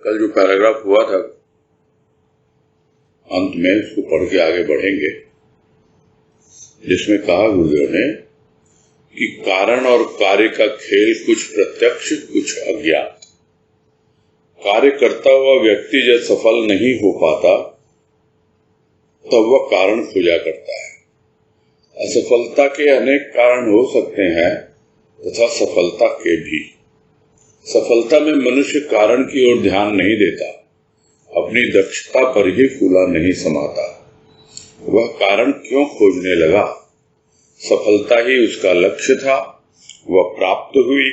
कल जो पैराग्राफ हुआ था अंत में उसको पढ़ के आगे बढ़ेंगे, जिसमें कहा गुरुदेव ने कि कारण और कार्य का खेल कुछ प्रत्यक्ष कुछ अज्ञात। कार्य करता हुआ व्यक्ति जब सफल नहीं हो पाता तब वह कारण खोजा करता है। असफलता के अनेक कारण हो सकते हैं तथा सफलता के भी। सफलता में मनुष्य कारण की ओर ध्यान नहीं देता, अपनी दक्षता पर ही फूला नहीं समाता। वह कारण क्यों खोजने लगा? सफलता ही उसका लक्ष्य था, वह प्राप्त हुई,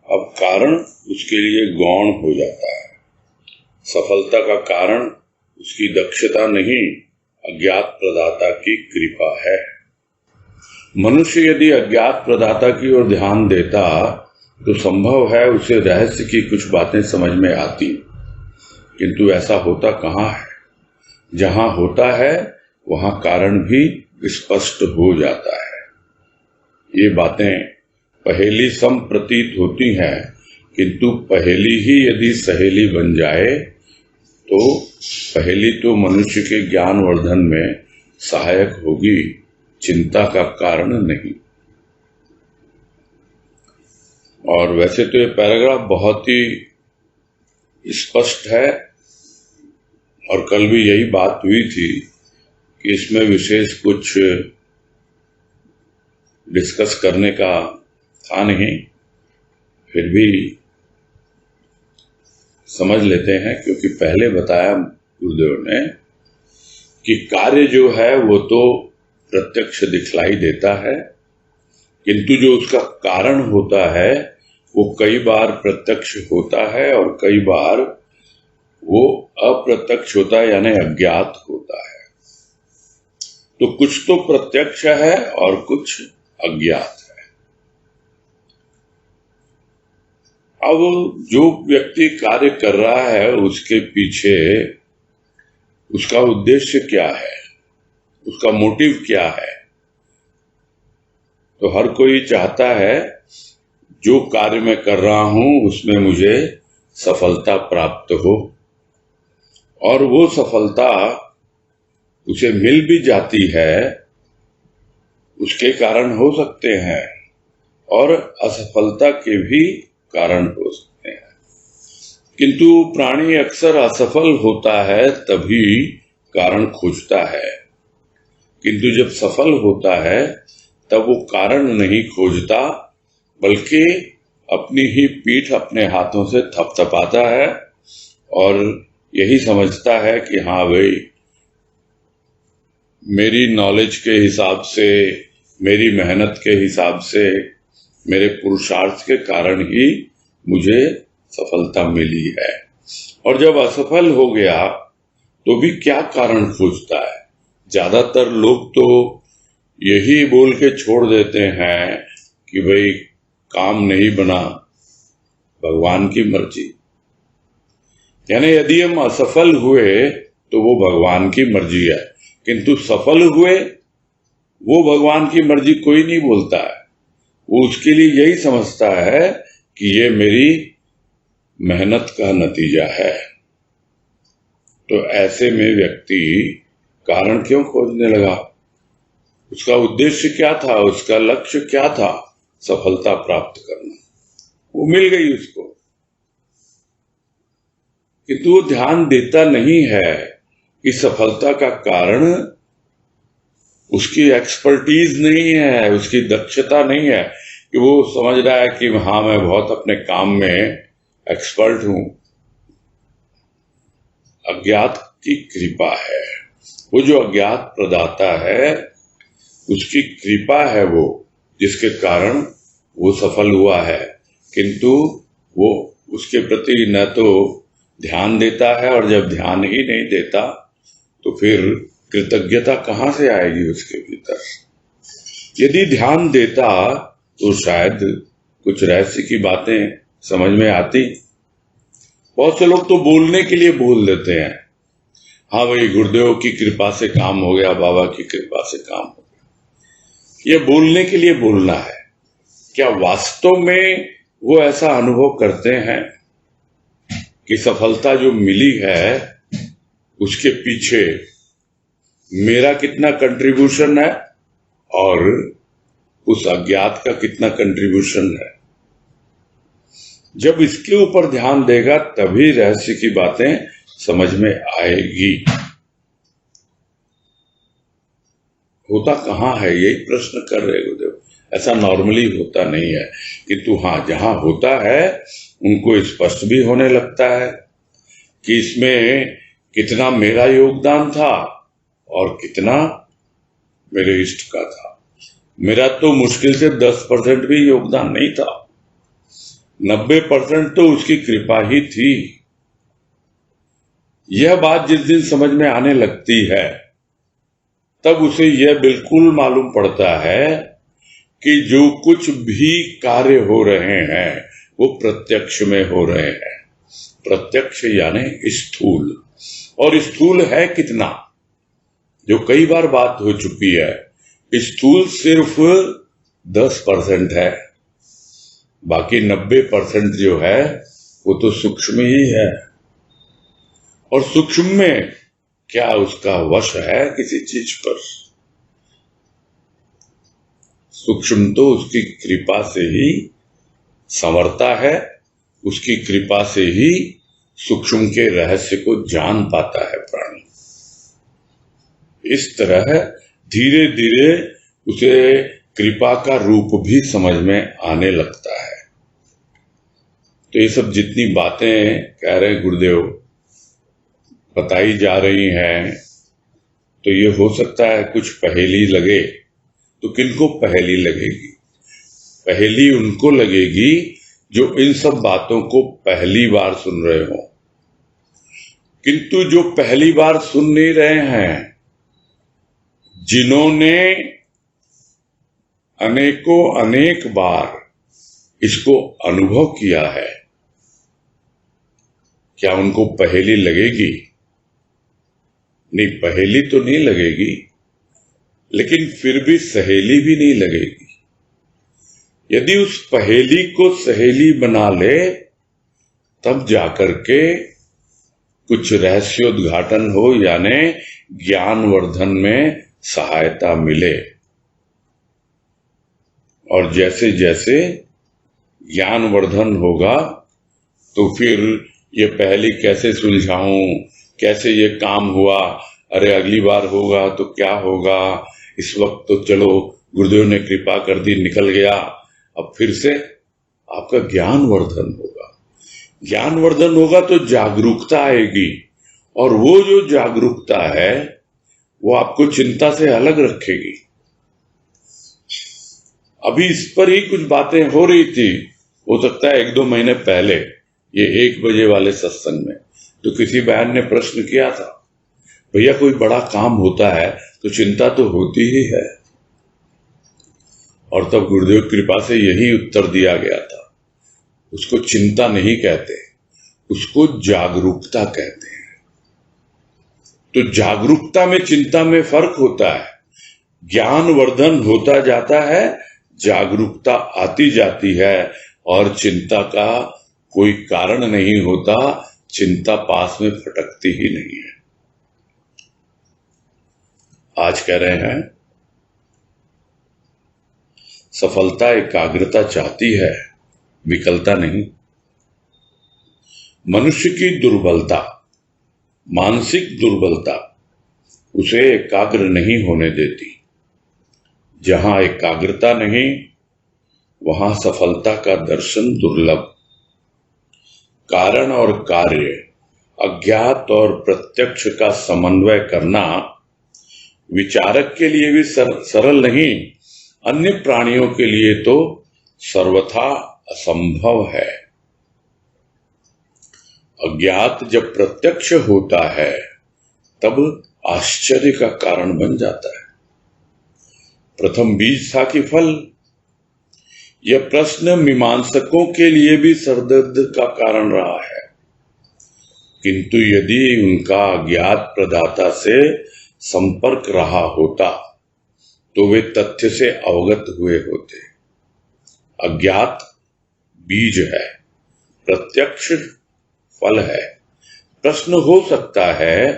अब कारण उसके लिए गौण हो जाता है। सफलता का कारण उसकी दक्षता नहीं, अज्ञात प्रदाता की कृपा है। मनुष्य यदि अज्ञात प्रदाता की ओर ध्यान देता तो संभव है उसे रहस्य की कुछ बातें समझ में आती, किंतु ऐसा होता कहाँ है? जहां होता है वहां कारण भी स्पष्ट हो जाता है। ये बातें पहेली सम प्रतीत होती हैं, किंतु पहेली ही यदि सहेली बन जाए तो पहेली तो मनुष्य के ज्ञान वर्धन में सहायक होगी, चिंता का कारण नहीं। और वैसे तो ये पैराग्राफ बहुत ही स्पष्ट है और कल भी यही बात हुई थी कि इसमें विशेष कुछ डिस्कस करने का था नहीं, फिर भी समझ लेते हैं, क्योंकि पहले बताया गुरुदेव ने कि कार्य जो है वो तो प्रत्यक्ष दिखलाई देता है, किंतु जो उसका कारण होता है वो कई बार प्रत्यक्ष होता है और कई बार वो अप्रत्यक्ष होता है, यानी अज्ञात होता है। तो कुछ तो प्रत्यक्ष है और कुछ अज्ञात है। अब जो व्यक्ति कार्य कर रहा है उसके पीछे उसका उद्देश्य क्या है, उसका मोटिव क्या है? तो हर कोई चाहता है जो कार्य मैं कर रहा हूं उसमें मुझे सफलता प्राप्त हो, और वो सफलता उसे मिल भी जाती है, उसके कारण हो सकते हैं और असफलता के भी कारण हो सकते हैं। किंतु प्राणी अक्सर असफल होता है तभी कारण खोजता है, किंतु जब सफल होता है तब वो कारण नहीं खोजता, बल्कि अपनी ही पीठ अपने हाथों से थपथपाता है और यही समझता है कि हाँ भाई, मेरी नॉलेज के हिसाब से, मेरी मेहनत के हिसाब से, मेरे पुरुषार्थ के कारण ही मुझे सफलता मिली है। और जब असफल हो गया तो भी क्या कारण खोजता है? ज्यादातर लोग तो यही बोल के छोड़ देते हैं कि भाई काम नहीं बना, भगवान की मर्जी। यानी यदि हम असफल हुए तो वो भगवान की मर्जी है, किंतु सफल हुए वो भगवान की मर्जी कोई नहीं बोलता है। वो उसके लिए यही समझता है कि ये मेरी मेहनत का नतीजा है। तो ऐसे में व्यक्ति कारण क्यों खोजने लगा? उसका उद्देश्य क्या था, उसका लक्ष्य क्या था? सफलता प्राप्त करना। वो मिल गई उसको, किंतु वो ध्यान देता नहीं है कि सफलता का कारण उसकी एक्सपर्टीज नहीं है, उसकी दक्षता नहीं है, कि वो समझ रहा है कि हाँ मैं बहुत अपने काम में एक्सपर्ट हूं। अज्ञात की कृपा है। वो जो अज्ञात प्रदाता है उसकी कृपा है वो, जिसके कारण वो सफल हुआ है, किंतु वो उसके प्रति न तो ध्यान देता है, और जब ध्यान ही नहीं देता तो फिर कृतज्ञता कहां से आएगी उसके भीतर? यदि ध्यान देता तो शायद कुछ रहस्य की बातें समझ में आती। बहुत से लोग तो बोलने के लिए बोल देते हैं, हाँ भाई गुरुदेव की कृपा से काम हो गया, बाबा की कृपा से काम हो गया। ये बोलने के लिए बोलना है। क्या वास्तव में वो ऐसा अनुभव करते हैं? कि सफलता जो मिली है उसके पीछे मेरा कितना कंट्रीब्यूशन है और उस अज्ञात का कितना कंट्रीब्यूशन है। जब इसके ऊपर ध्यान देगा तभी रहस्य की बातें समझ में आएगी। होता कहाँ है, यही प्रश्न कर रहे गुरुदेव। ऐसा नॉर्मली होता नहीं है, किंतु हाँ जहां होता है उनको स्पष्ट भी होने लगता है कि इसमें कितना मेरा योगदान था और कितना मेरे इष्ट का था। मेरा तो मुश्किल से 10% भी योगदान नहीं था, 90% तो उसकी कृपा ही थी। यह बात जिस दिन समझ में आने लगती है तब उसे यह बिल्कुल मालूम पड़ता है कि जो कुछ भी कार्य हो रहे हैं वो प्रत्यक्ष में हो रहे हैं। प्रत्यक्ष यानी स्थूल, और स्थूल है कितना, जो कई बार बात हो चुकी है। स्थूल सिर्फ 10% है, बाकी 90% जो है वो तो सूक्ष्म ही है। और सूक्ष्म में क्या उसका वश है किसी चीज पर? सूक्ष्म तो उसकी कृपा से ही संवरता है, उसकी कृपा से ही सूक्ष्म के रहस्य को जान पाता है प्राणी। इस तरह धीरे धीरे उसे कृपा का रूप भी समझ में आने लगता है। तो ये सब जितनी बातें कह रहे गुरुदेव बताई जा रही हैं, तो ये हो सकता है कुछ पहेली लगे। तो किनको पहेली लगेगी? पहेली उनको लगेगी जो इन सब बातों को पहली बार सुन रहे हो। किंतु जो पहली बार सुन नहीं रहे हैं, जिन्होंने अनेक बार इसको अनुभव किया है, क्या उनको पहेली लगेगी? नहीं, पहेली तो नहीं लगेगी, लेकिन फिर भी सहेली भी नहीं लगेगी। यदि उस पहेली को सहेली बना ले तब जाकर के कुछ रहस्योद्घाटन हो, यानी ज्ञानवर्धन में सहायता मिले। और जैसे जैसे ज्ञानवर्धन होगा तो फिर ये पहेली कैसे सुलझाऊं, कैसे ये काम हुआ, अरे अगली बार होगा तो क्या होगा, इस वक्त तो चलो गुरुदेव ने कृपा कर दी निकल गया, अब फिर से आपका ज्ञानवर्धन होगा। ज्ञानवर्धन होगा तो जागरूकता आएगी, और वो जो जागरूकता है वो आपको चिंता से अलग रखेगी। अभी इस पर ही कुछ बातें हो रही थी, हो सकता है 1-2 महीने पहले, ये 1 बजे वाले सत्संग में, तो किसी बहन ने प्रश्न किया था, भैया कोई बड़ा काम होता है तो चिंता तो होती ही है। और तब गुरुदेव कृपा से यही उत्तर दिया गया था, उसको चिंता नहीं कहते, उसको जागरूकता कहते हैं। तो जागरूकता में चिंता में फर्क होता है। ज्ञानवर्धन होता जाता है, जागरूकता आती जाती है, और चिंता का कोई कारण नहीं होता, चिंता पास में फटकती ही नहीं है। आज कह रहे हैं सफलता एकाग्रता चाहती है, विकलता नहीं। मनुष्य की दुर्बलता, मानसिक दुर्बलता उसे एकाग्र नहीं होने देती। जहां एकाग्रता नहीं वहां सफलता का दर्शन दुर्लभ। कारण और कार्य, अज्ञात और प्रत्यक्ष का समन्वय करना विचारक के लिए भी सरल नहीं, अन्य प्राणियों के लिए तो सर्वथा असंभव है। अज्ञात जब प्रत्यक्ष होता है तब आश्चर्य का कारण बन जाता है। प्रथम बीज था कि फल। यह प्रश्न मीमांसकों के लिए भी सरदर्द का कारण रहा है, किंतु यदि उनका अज्ञात प्रदाता से संपर्क रहा होता तो वे तथ्य से अवगत हुए होते। अज्ञात बीज है, प्रत्यक्ष फल है। प्रश्न हो सकता है,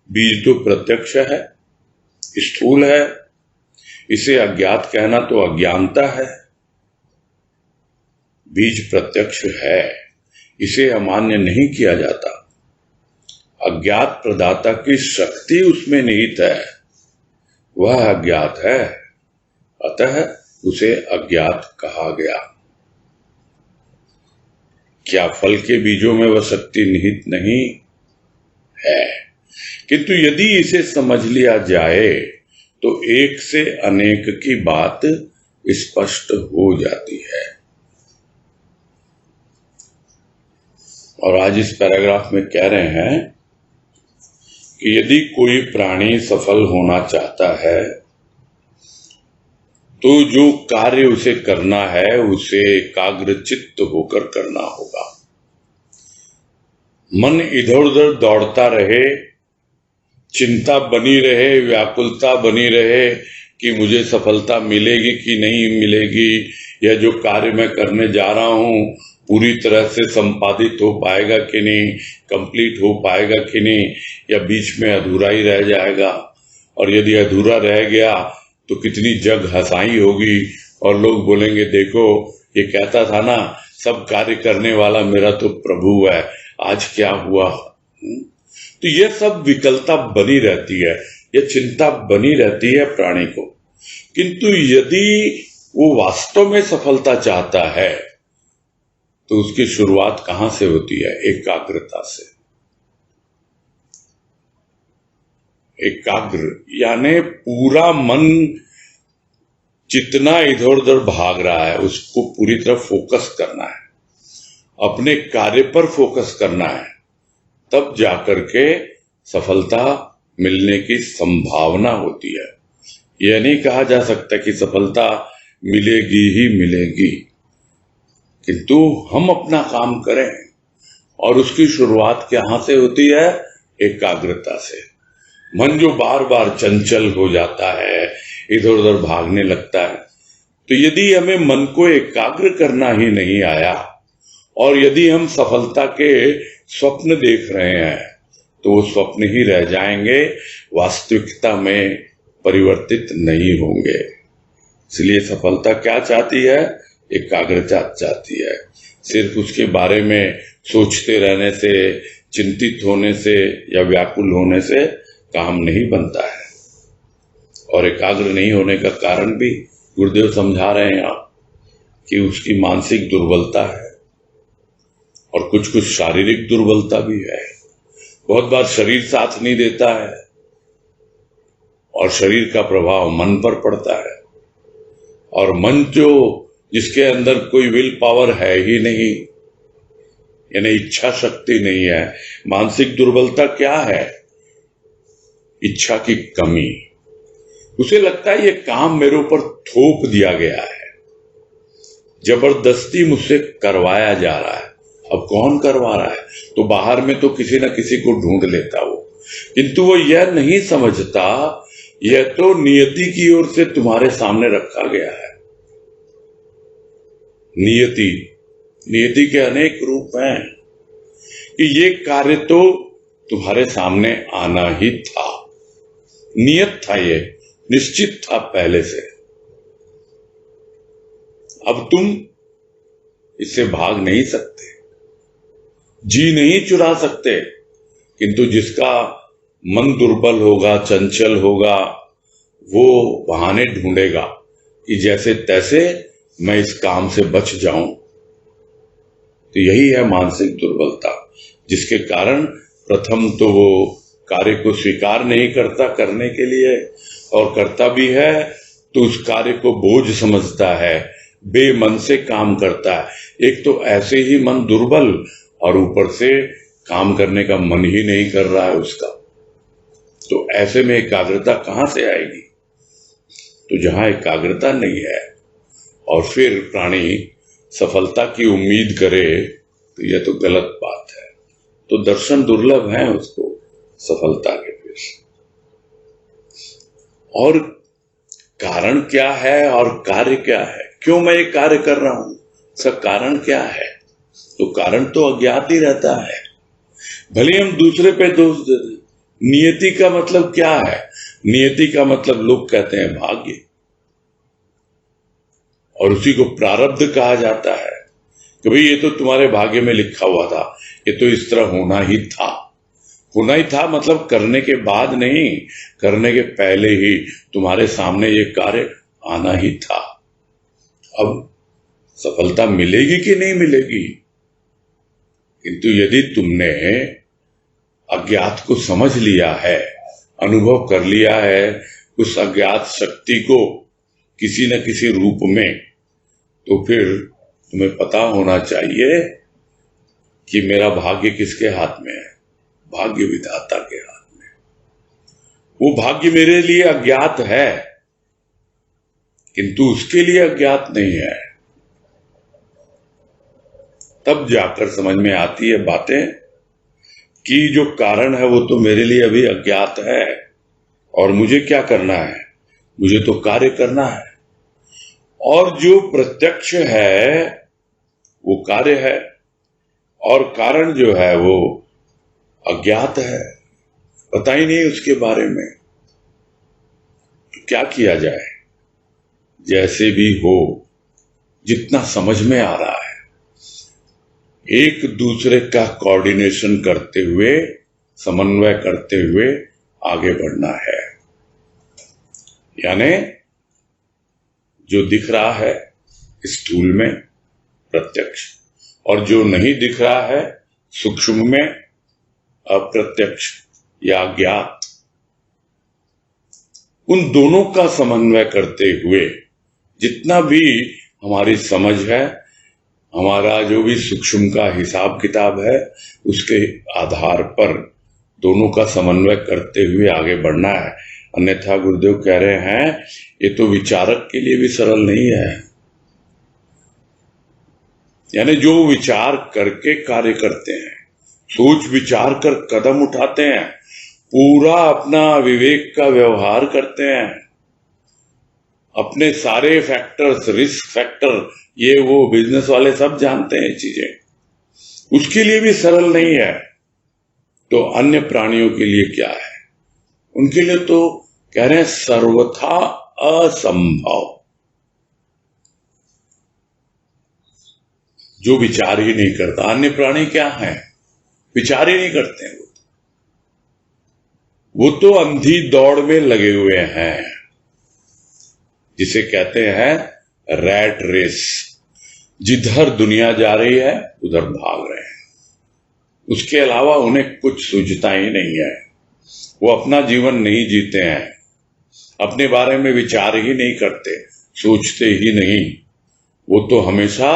बीज तो प्रत्यक्ष है, स्थूल है, इसे अज्ञात कहना तो अज्ञानता है। बीज प्रत्यक्ष है, इसे अमान्य नहीं किया जाता। अज्ञात प्रदाता की शक्ति उसमें निहित है, वह अज्ञात है, अतः उसे अज्ञात कहा गया। क्या फल के बीजों में वह शक्ति निहित नहीं है? किंतु यदि इसे समझ लिया जाए तो एक से अनेक की बात स्पष्ट हो जाती है। और आज इस पैराग्राफ में कह रहे हैं कि यदि कोई प्राणी सफल होना चाहता है तो जो कार्य उसे करना है उसे एकाग्रचित्त होकर करना होगा। मन इधर उधर दौड़ता रहे, चिंता बनी रहे, व्याकुलता बनी रहे कि मुझे सफलता मिलेगी कि नहीं मिलेगी, या जो कार्य मैं करने जा रहा हूं पूरी तरह से संपादित हो पाएगा कि नहीं, कंप्लीट हो पाएगा कि नहीं, या बीच में अधूरा ही रह जाएगा। और यदि अधूरा रह गया तो कितनी जग हंसाई होगी और लोग बोलेंगे देखो ये कहता था ना सब कार्य करने वाला मेरा तो प्रभु है, आज क्या हुआ। तो ये सब विकलता बनी रहती है, ये चिंता बनी रहती है प्राणी को। किंतु यदि वो वास्तव में सफलता चाहता है तो उसकी शुरुआत कहां से होती है? एकाग्रता से। एकाग्र यानी पूरा मन जितना इधर उधर भाग रहा है उसको पूरी तरह फोकस करना है, अपने कार्य पर फोकस करना है, तब जाकर के सफलता मिलने की संभावना होती है। यह नहीं कहा जा सकता कि सफलता मिलेगी ही मिलेगी, किंतु हम अपना काम करें। और उसकी शुरुआत कहां से होती है? एकाग्रता से। मन जो बार बार चंचल हो जाता है, इधर उधर भागने लगता है, तो यदि हमें मन को एकाग्र करना ही नहीं आया और यदि हम सफलता के स्वप्न देख रहे हैं तो वो स्वप्न ही रह जाएंगे, वास्तविकता में परिवर्तित नहीं होंगे। इसलिए सफलता क्या चाहती है? एकाग्रता चाहती है। सिर्फ उसके बारे में सोचते रहने से, चिंतित होने से या व्याकुल होने से काम नहीं बनता है। और एकाग्र नहीं होने का कारण भी गुरुदेव समझा रहे हैं आप कि उसकी मानसिक दुर्बलता है और कुछ कुछ शारीरिक दुर्बलता भी है। बहुत बार शरीर साथ नहीं देता है और शरीर का प्रभाव मन पर पड़ता है, और मन जो जिसके अंदर कोई विल पावर है ही नहीं, यानी इच्छा शक्ति नहीं है। मानसिक दुर्बलता क्या है? इच्छा की कमी। उसे लगता है ये काम मेरे ऊपर थोप दिया गया है, जबरदस्ती मुझसे करवाया जा रहा है। अब कौन करवा रहा है? तो बाहर में तो किसी न किसी को ढूंढ लेता वो, किंतु वो यह नहीं समझता यह तो नियति की ओर से तुम्हारे सामने रखा गया है। नियति के अनेक रूप हैं कि ये कार्य तो तुम्हारे सामने आना ही था, नियत था, ये निश्चित था पहले से। अब तुम इससे भाग नहीं सकते, जी नहीं चुरा सकते, किंतु जिसका मन दुर्बल होगा, चंचल होगा, वो बहाने ढूंढेगा कि जैसे तैसे मैं इस काम से बच जाऊं। तो यही है मानसिक दुर्बलता, जिसके कारण प्रथम तो वो कार्य को स्वीकार नहीं करता करने के लिए, और करता भी है तो उस कार्य को बोझ समझता है, बेमन से काम करता है। एक तो ऐसे ही मन दुर्बल और ऊपर से काम करने का मन ही नहीं कर रहा है उसका, तो ऐसे में एकाग्रता कहां से आएगी? तो जहां एकाग्रता नहीं है और फिर प्राणी सफलता की उम्मीद करे तो यह तो गलत बात है। तो दर्शन दुर्लभ है उसको सफलता के पेश। और कारण क्या है और कार्य क्या है? क्यों मैं ये कार्य कर रहा हूं? इसका कारण क्या है? तो कारण तो अज्ञात ही रहता है। भले हम दूसरे पे दोष दे दें। नियति का मतलब क्या है? नियति का मतलब लोग कहते हैं भाग्य, और उसी को प्रारब्ध कहा जाता है कि भाई ये तो तुम्हारे भाग्य में लिखा हुआ था, ये तो इस तरह होना ही था। होना ही था मतलब करने के बाद नहीं, करने के पहले ही तुम्हारे सामने ये कार्य आना ही था। अब सफलता मिलेगी कि नहीं मिलेगी, किंतु यदि तुमने अज्ञात को समझ लिया है, अनुभव कर लिया है उस अज्ञात शक्ति को किसी न किसी रूप में, तो फिर तुम्हें पता होना चाहिए कि मेरा भाग्य किसके हाथ में है? भाग्य विधाता के हाथ में। वो भाग्य मेरे लिए अज्ञात है, किंतु उसके लिए अज्ञात नहीं है। तब जाकर समझ में आती है बातें कि जो कारण है वो तो मेरे लिए अभी अज्ञात है, और मुझे क्या करना है? मुझे तो कार्य करना है। और जो प्रत्यक्ष है वो कार्य है, और कारण जो है वो अज्ञात है, पता ही नहीं उसके बारे में। तो क्या किया जाए? जैसे भी हो, जितना समझ में आ रहा है, एक दूसरे का कोऑर्डिनेशन करते हुए, समन्वय करते हुए आगे बढ़ना है। यानी जो दिख रहा है स्थूल में प्रत्यक्ष, और जो नहीं दिख रहा है सूक्ष्म में अप्रत्यक्ष या अज्ञात, उन दोनों का समन्वय करते हुए जितना भी हमारी समझ है, हमारा जो भी सूक्ष्म का हिसाब किताब है, उसके आधार पर दोनों का समन्वय करते हुए आगे बढ़ना है। अन्यथा गुरुदेव कह रहे हैं ये तो विचारक के लिए भी सरल नहीं है। यानी जो विचार करके कार्य करते हैं, सोच विचार कर कदम उठाते हैं, पूरा अपना विवेक का व्यवहार करते हैं, अपने सारे फैक्टर्स, रिस्क फैक्टर, ये वो बिजनेस वाले सब जानते हैं चीजें, उसके लिए भी सरल नहीं है। तो अन्य प्राणियों के लिए क्या है? उनके लिए तो कह रहे हैं सर्वथा असंभव। जो विचार ही नहीं करता। अन्य प्राणी क्या है? विचार ही नहीं करते हैं। वो तो अंधी दौड़ में लगे हुए हैं, जिसे कहते हैं रैट रेस। जिधर दुनिया जा रही है उधर भाग रहे हैं, उसके अलावा उन्हें कुछ सूझता ही नहीं है। वो अपना जीवन नहीं जीते हैं, अपने बारे में विचार ही नहीं करते, सोचते ही नहीं। वो तो हमेशा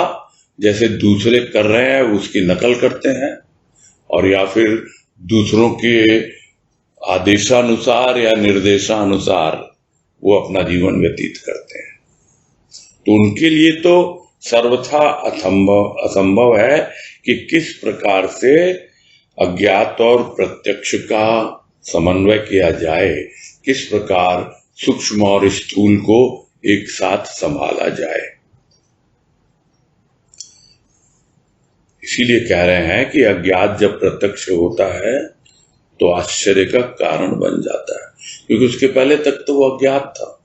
जैसे दूसरे कर रहे हैं उसकी नकल करते हैं, और या फिर दूसरों के आदेशानुसार या निर्देशानुसार वो अपना जीवन व्यतीत करते हैं। तो उनके लिए तो सर्वथा असंभव है कि किस प्रकार से अज्ञात और प्रत्यक्ष का समन्वय किया जाए, किस प्रकार सूक्ष्म और स्थूल को एक साथ संभाला जाए। इसीलिए कह रहे हैं कि अज्ञात जब प्रत्यक्ष होता है तो आश्चर्य का कारण बन जाता है, क्योंकि उसके पहले तक तो वो अज्ञात था।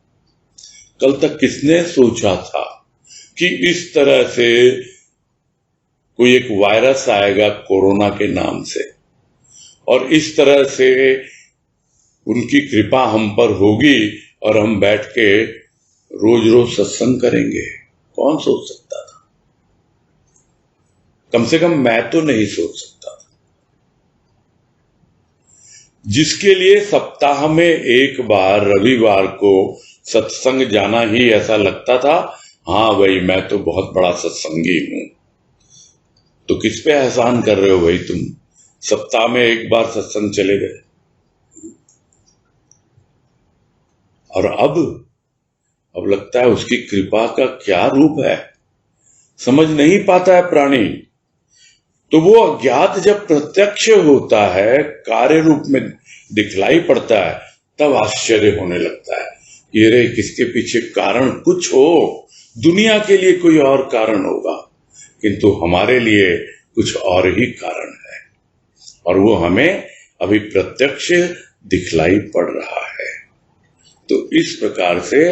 कल तक किसने सोचा था कि इस तरह से कोई एक वायरस आएगा कोरोना के नाम से, और इस तरह से उनकी कृपा हम पर होगी और हम बैठ के रोज रोज सत्संग करेंगे? कौन सोच सकता था? कम से कम मैं तो नहीं सोच सकता था। जिसके लिए सप्ताह में एक बार रविवार को सत्संग जाना ही ऐसा लगता था, हाँ भाई मैं तो बहुत बड़ा सत्संगी हूं, तो किस पे एहसान कर रहे हो भाई तुम? सप्ताह में एक बार सत्संग चले गए। और अब लगता है उसकी कृपा का क्या रूप है, समझ नहीं पाता है प्राणी। तो वो अज्ञात जब प्रत्यक्ष होता है, कार्य रूप में दिखलाई पड़ता है, तब आश्चर्य होने लगता है। ये रे किसके पीछे कारण कुछ हो, दुनिया के लिए कोई और कारण होगा, किंतु हमारे लिए कुछ और ही कारण है। और वो हमें अभी प्रत्यक्ष दिखलाई पड़ रहा है। तो इस प्रकार से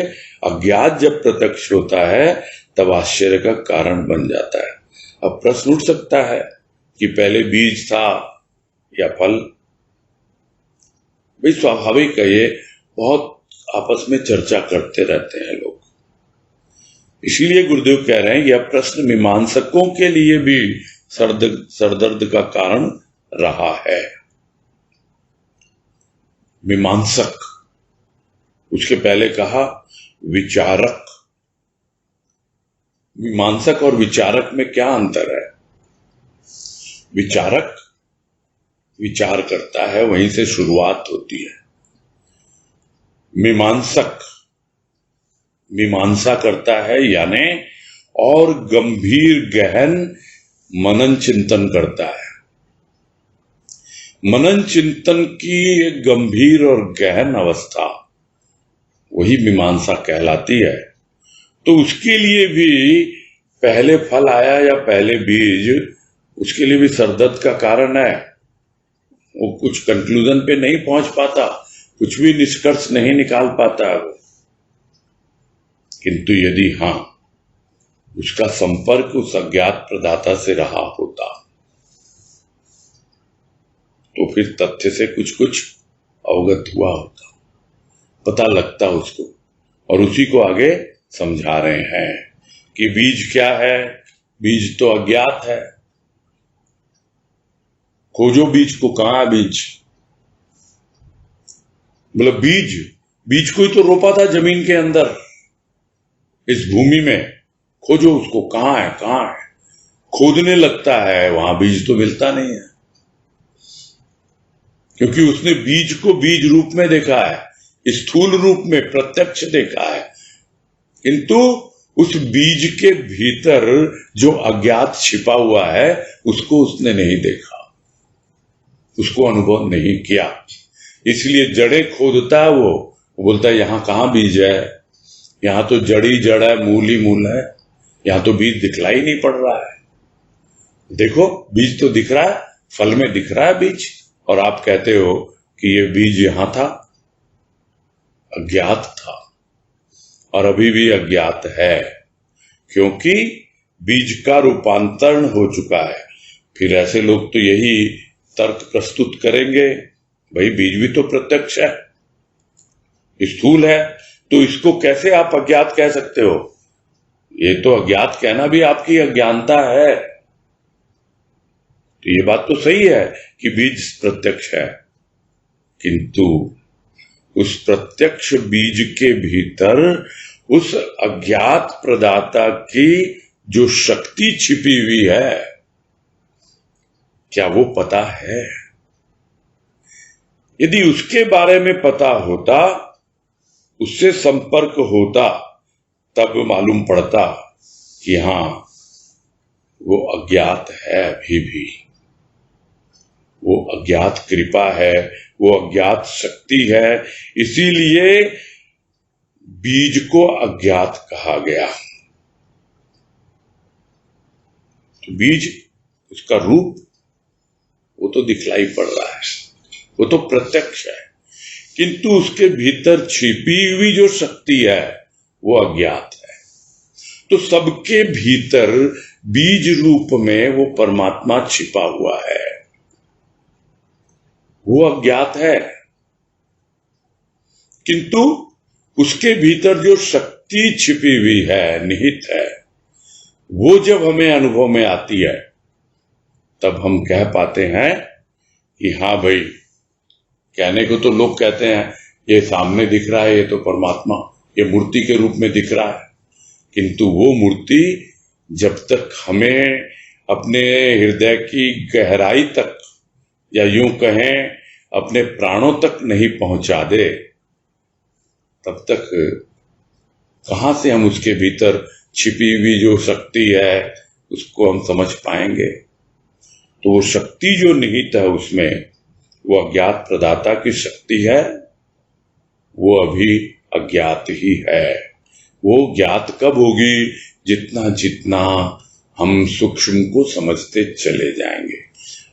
अज्ञात जब प्रत्यक्ष होता है तब आश्चर्य का कारण बन जाता है। अब प्रश्न उठ सकता है कि पहले बीज था या फल। भाई स्वाभाविक है, ये बहुत आपस में चर्चा करते रहते हैं लोग। इसीलिए गुरुदेव कह रहे हैं यह प्रश्न मीमांसकों के लिए भी सरदर्द का कारण रहा है। मीमांसक, उसके पहले कहा विचारक। मीमांसक और विचारक में क्या अंतर है? विचारक विचार करता है, वहीं से शुरुआत होती है। मीमांसक मीमांसा करता है, यानी और गंभीर गहन मनन चिंतन करता है। मनन चिंतन की एक गंभीर और गहन अवस्था वही मीमांसा कहलाती है। तो उसके लिए भी पहले फल आया या पहले बीज, उसके लिए भी सरदर्द का कारण है। वो कुछ कंक्लूजन पे नहीं पहुंच पाता, कुछ भी निष्कर्ष नहीं निकाल पाता है वो। किंतु यदि हां, उसका संपर्क उस अज्ञात प्रदाता से रहा होता तो फिर तथ्य से कुछ कुछ अवगत हुआ होता, पता लगता उसको। और उसी को आगे समझा रहे हैं कि बीज क्या है। बीज तो अज्ञात है। खोजो बीज को, कहां है बीज? मतलब बीज को ही तो रोपा था जमीन के अंदर, इस भूमि में। खोजो उसको, कहां है कहां है। खोदने लगता है, वहां बीज तो मिलता नहीं है, क्योंकि उसने बीज को बीज रूप में देखा है, स्थूल रूप में प्रत्यक्ष देखा है। किंतु उस बीज के भीतर जो अज्ञात छिपा हुआ है उसको उसने नहीं देखा, उसको अनुभव नहीं किया। इसलिए जड़ें खोदता है वो बोलता है यहां कहां बीज है, यहां तो जड़ ही जड़ है, मूल ही मूल है, यहां तो बीज दिखलाई नहीं पड़ रहा है। देखो बीज तो दिख रहा है, फल में दिख रहा है बीज, और आप कहते हो कि ये बीज यहां था। अज्ञात था और अभी भी अज्ञात है, क्योंकि बीज का रूपांतरण हो चुका है। फिर ऐसे लोग तो यही तर्क प्रस्तुत करेंगे, भाई बीज भी तो प्रत्यक्ष है, स्थूल है, तो इसको कैसे आप अज्ञात कह सकते हो? ये तो अज्ञात कहना भी आपकी अज्ञानता है। तो ये बात तो सही है कि बीज प्रत्यक्ष है, किंतु उस प्रत्यक्ष बीज के भीतर उस अज्ञात प्रदाता की जो शक्ति छिपी हुई है, क्या वो पता है? यदि उसके बारे में पता होता, उससे संपर्क होता, तब मालूम पड़ता कि हां वो अज्ञात है, अभी भी वो अज्ञात कृपा है, वो अज्ञात शक्ति है। इसीलिए बीज को अज्ञात कहा गया। तो बीज, उसका रूप वो तो दिखलाई पड़ रहा है, वो तो प्रत्यक्ष है, किंतु उसके भीतर छिपी हुई जो शक्ति है वो अज्ञात है। तो सबके भीतर बीज रूप में वो परमात्मा छिपा हुआ है, वो अज्ञात है, किंतु उसके भीतर जो शक्ति छिपी हुई है, निहित है, वो जब हमें अनुभव में आती है तब हम कह पाते हैं कि हाँ भाई, कहने को तो लोग कहते हैं ये सामने दिख रहा है, ये तो परमात्मा, ये मूर्ति के रूप में दिख रहा है, किंतु वो मूर्ति जब तक हमें अपने हृदय की गहराई तक, या यूं कहें अपने प्राणों तक नहीं पहुंचा दे, तब तक कहां से हम उसके भीतर छिपी हुई जो शक्ति है उसको हम समझ पाएंगे। तो वो शक्ति जो निहित है उसमें, वो अज्ञात प्रदाता की शक्ति है, वो अभी अज्ञात ही है। वो ज्ञात कब होगी? जितना जितना हम सूक्ष्म को समझते चले जाएंगे।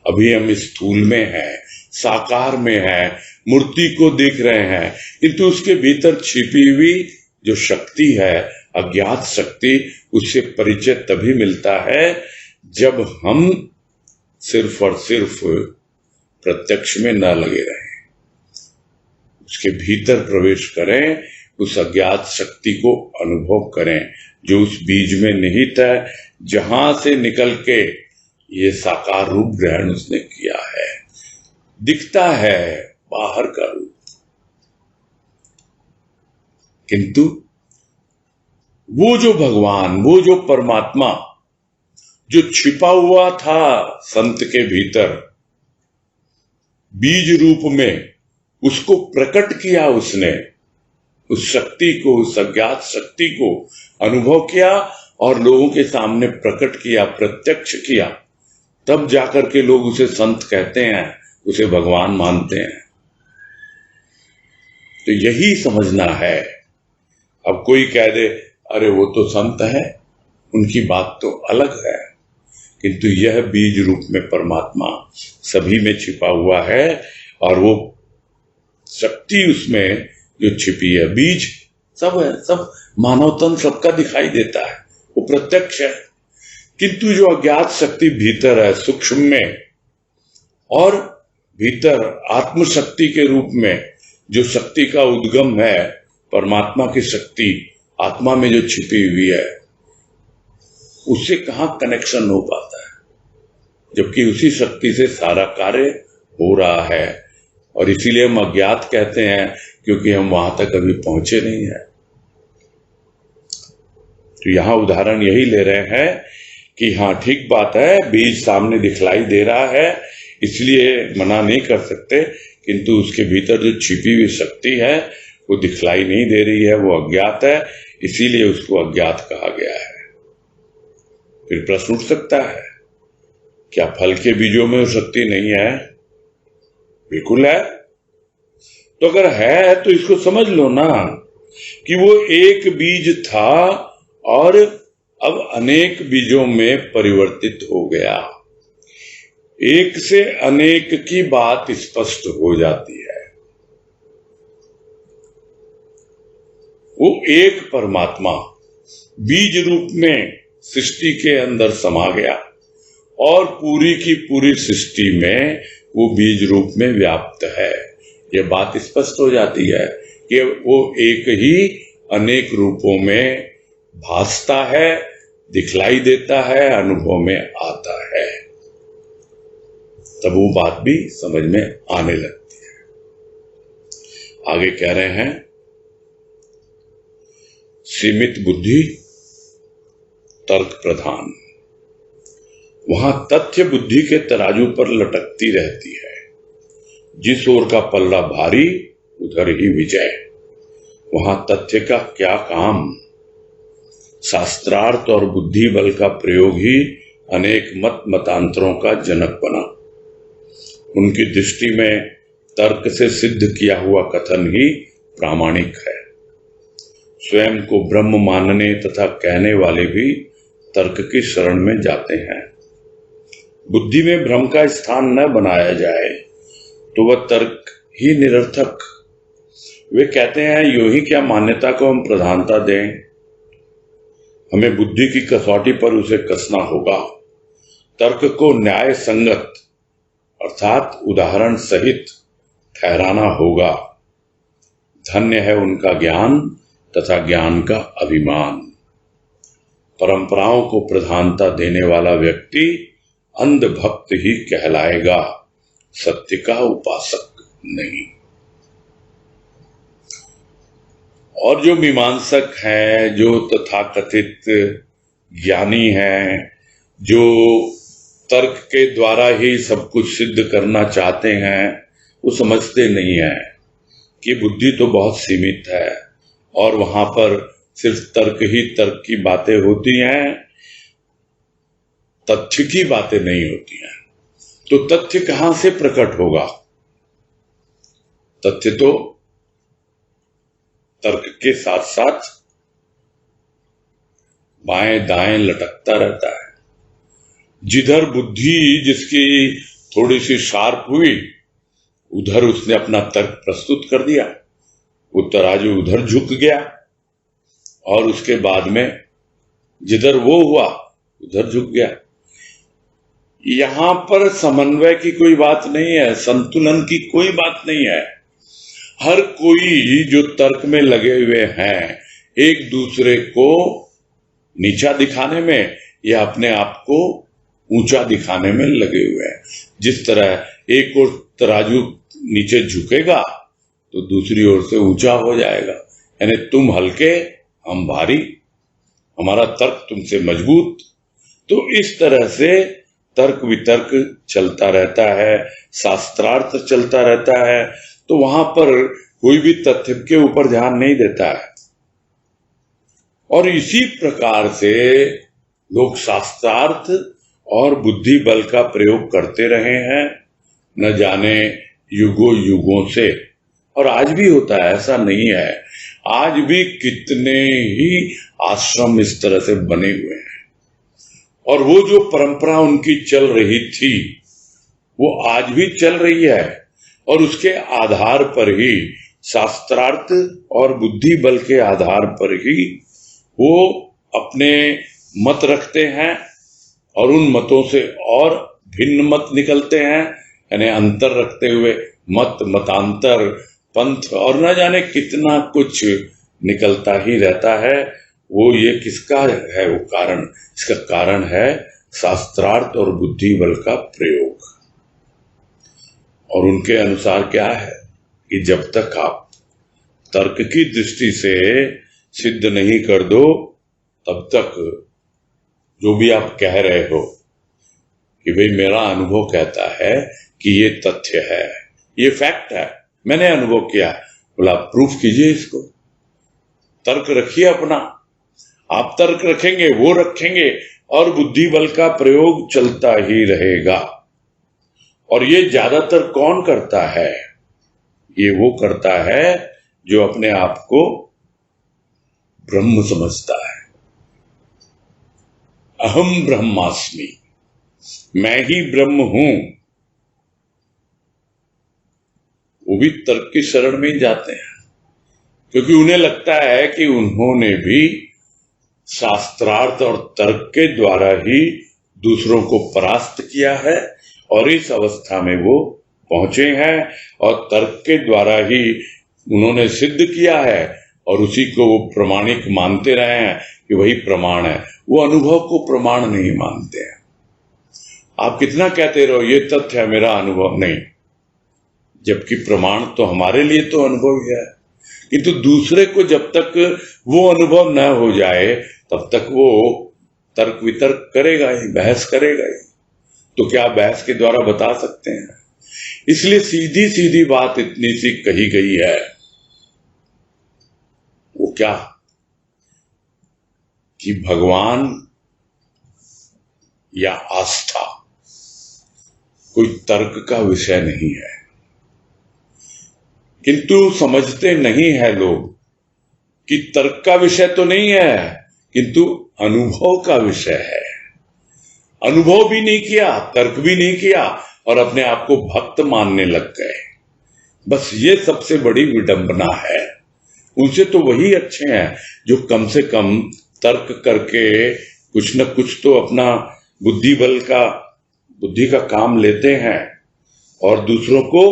अभी हम स्थूल में हैं, साकार में हैं, मूर्ति को देख रहे हैं, किंतु उसके भीतर छिपी हुई जो शक्ति है, अज्ञात शक्ति, उससे परिचय तभी मिलता है जब हम सिर्फ और सिर्फ प्रत्यक्ष में न लगे रहें, उसके भीतर प्रवेश करें, उस अज्ञात शक्ति को अनुभव करें जो उस बीज में निहित है, जहां से निकल के ये साकार रूप ग्रहण उसने किया है। दिखता है बाहर का रूप, किंतु वो जो भगवान, वो जो परमात्मा जो छिपा हुआ था संत के भीतर बीज रूप में, उसको प्रकट किया उसने, उस शक्ति को, उस अज्ञात शक्ति को अनुभव किया और लोगों के सामने प्रकट किया, प्रत्यक्ष किया, तब जाकर के लोग उसे संत कहते हैं, उसे भगवान मानते हैं। तो यही समझना है। अब कोई कह दे अरे वो तो संत है, उनकी बात तो अलग है, किंतु यह बीज रूप में परमात्मा सभी में छिपा हुआ है और वो शक्ति उसमें जो छिपी है, बीज सब है, सब मानव तन सबका दिखाई देता है, वो प्रत्यक्ष है। किंतु जो अज्ञात शक्ति भीतर है सूक्ष्म में, और भीतर आत्म शक्ति के रूप में जो शक्ति का उद्गम है, परमात्मा की शक्ति आत्मा में जो छिपी हुई है, उससे कहां कनेक्शन हो पाता है, जबकि उसी शक्ति से सारा कार्य हो रहा है। और इसीलिए हम अज्ञात कहते हैं, क्योंकि हम वहां तक अभी पहुंचे नहीं है। तो यहां उदाहरण यही ले रहे हैं कि हाँ ठीक बात है, बीज सामने दिखलाई दे रहा है, इसलिए मना नहीं कर सकते, किंतु उसके भीतर जो छिपी हुई शक्ति है वो दिखलाई नहीं दे रही है, वो अज्ञात है, इसीलिए उसको अज्ञात कहा गया है। फिर प्रश्न उठ सकता है, क्या फल के बीजों में वो शक्ति नहीं है? बिल्कुल है। तो अगर है तो इसको समझ लो ना कि वो एक बीज था और अब अनेक बीजों में परिवर्तित हो गया। एक से अनेक की बात स्पष्ट हो जाती है। वो एक परमात्मा बीज रूप में सृष्टि के अंदर समा गया और पूरी की पूरी सृष्टि में वो बीज रूप में व्याप्त है। ये बात स्पष्ट हो जाती है कि वो एक ही अनेक रूपों में भासता है, दिखलाई देता है, अनुभव में आता है। तब वो बात भी समझ में आने लगती है। आगे कह रहे हैं, सीमित बुद्धि तर्क प्रधान, वहां तथ्य बुद्धि के तराजू पर लटकती रहती है। जिस ओर का पल्ला भारी उधर ही विजय। वहां तथ्य का क्या काम? शास्त्रार्थ और बुद्धि बल का प्रयोग ही अनेक मत मतांतरों का जनक बना। उनकी दृष्टि में तर्क से सिद्ध किया हुआ कथन ही प्रामाणिक है। स्वयं को ब्रह्म मानने तथा कहने वाले भी तर्क की शरण में जाते हैं। बुद्धि में भ्रम का स्थान न बनाया जाए तो वह तर्क ही निरर्थक। वे कहते हैं, यूं ही क्या मान्यता को हम प्रधानता दें, हमें बुद्धि की कसौटी पर उसे कसना होगा। तर्क को न्याय संगत अर्थात उदाहरण सहित ठहराना होगा। धन्य है उनका ज्ञान तथा ज्ञान का अभिमान। परंपराओं को प्रधानता देने वाला व्यक्ति अंधभक्त ही कहलाएगा, सत्य का उपासक नहीं। और जो मीमांसक हैं, जो तथाकथित ज्ञानी हैं, जो तर्क के द्वारा ही सब कुछ सिद्ध करना चाहते हैं, वो समझते नहीं है कि बुद्धि तो बहुत सीमित है और वहां पर सिर्फ तर्क ही तर्क की बातें होती हैं, तथ्य की बातें नहीं होती हैं। तो तथ्य कहां से प्रकट होगा? तथ्य तो तर्क के साथ साथ बाएं दाएं लटकता रहता है। जिधर बुद्धि जिसकी थोड़ी सी शार्प हुई, उधर उसने अपना तर्क प्रस्तुत कर दिया, वो तराजू उधर झुक गया और उसके बाद में जिधर वो हुआ उधर झुक गया। यहां पर समन्वय की कोई बात नहीं है, संतुलन की कोई बात नहीं है। हर कोई जो तर्क में लगे हुए हैं एक दूसरे को नीचा दिखाने में या अपने आप को ऊंचा दिखाने में लगे हुए हैं। जिस तरह एक और तराजू नीचे झुकेगा तो दूसरी ओर से ऊंचा हो जाएगा, यानी तुम हल्के हम भारी, हमारा तर्क तुमसे मजबूत। तो इस तरह से तर्क वितर्क चलता रहता है, शास्त्रार्थ चलता रहता है। तो वहां पर कोई भी तथ्य के ऊपर ध्यान नहीं देता है। और इसी प्रकार से लोग शास्त्रार्थ और बुद्धि बल का प्रयोग करते रहे हैं, न जाने युगों युगों से। और आज भी होता है, ऐसा नहीं है। आज भी कितने ही आश्रम इस तरह से बने हुए हैं और वो जो परंपरा उनकी चल रही थी वो आज भी चल रही है। और उसके आधार पर ही शास्त्रार्थ और बुद्धि बल के आधार पर ही वो अपने मत रखते हैं और उन मतों से और भिन्न मत निकलते हैं, यानी अंतर रखते हुए मत, मतांतर, पंथ और न जाने कितना कुछ निकलता ही रहता है। वो ये किसका है वो कारण? इसका कारण है शास्त्रार्थ और बुद्धि बल का प्रयोग। और उनके अनुसार क्या है कि जब तक आप तर्क की दृष्टि से सिद्ध नहीं कर दो तब तक जो भी आप कह रहे हो कि भाई मेरा अनुभव कहता है कि ये तथ्य है, ये फैक्ट है, मैंने अनुभव किया, बोला प्रूफ कीजिए इसको, तर्क रखिए अपना। आप तर्क रखेंगे, वो रखेंगे और बुद्धि बल का प्रयोग चलता ही रहेगा। और ये ज्यादातर कौन करता है? ये वो करता है जो अपने आप को ब्रह्म समझता है। अहम ब्रह्मास्मि, मैं ही ब्रह्म हूं। वो भी तर्क की शरण में ही जाते हैं क्योंकि उन्हें लगता है कि उन्होंने भी शास्त्रार्थ और तर्क के द्वारा ही दूसरों को परास्त किया है और इस अवस्था में वो पहुंचे हैं और तर्क के द्वारा ही उन्होंने सिद्ध किया है और उसी को वो प्रमाणिक मानते रहे हैं कि वही प्रमाण है। वो अनुभव को प्रमाण नहीं मानते हैं। आप कितना कहते रहो ये तथ्य है, मेरा अनुभव नहीं, जबकि प्रमाण तो हमारे लिए तो अनुभव ही है। किंतु दूसरे को जब तक वो अनुभव न हो जाए तब तक वो तर्क वितर्क करेगा ही, बहस करेगा ही। तो क्या बहस के द्वारा बता सकते हैं? इसलिए सीधी सीधी बात इतनी सी कही गई है, वो क्या कि भगवान या आस्था कोई तर्क का विषय नहीं है। किंतु समझते नहीं है लोग कि तर्क का विषय तो नहीं है किंतु अनुभव का विषय है। अनुभव भी नहीं किया, तर्क भी नहीं किया और अपने आप को भक्त मानने लग गए। बस ये सबसे बड़ी विडंबना है। उनसे तो वही अच्छे हैं जो कम से कम तर्क करके कुछ न कुछ तो अपना बुद्धि का काम लेते हैं और दूसरों को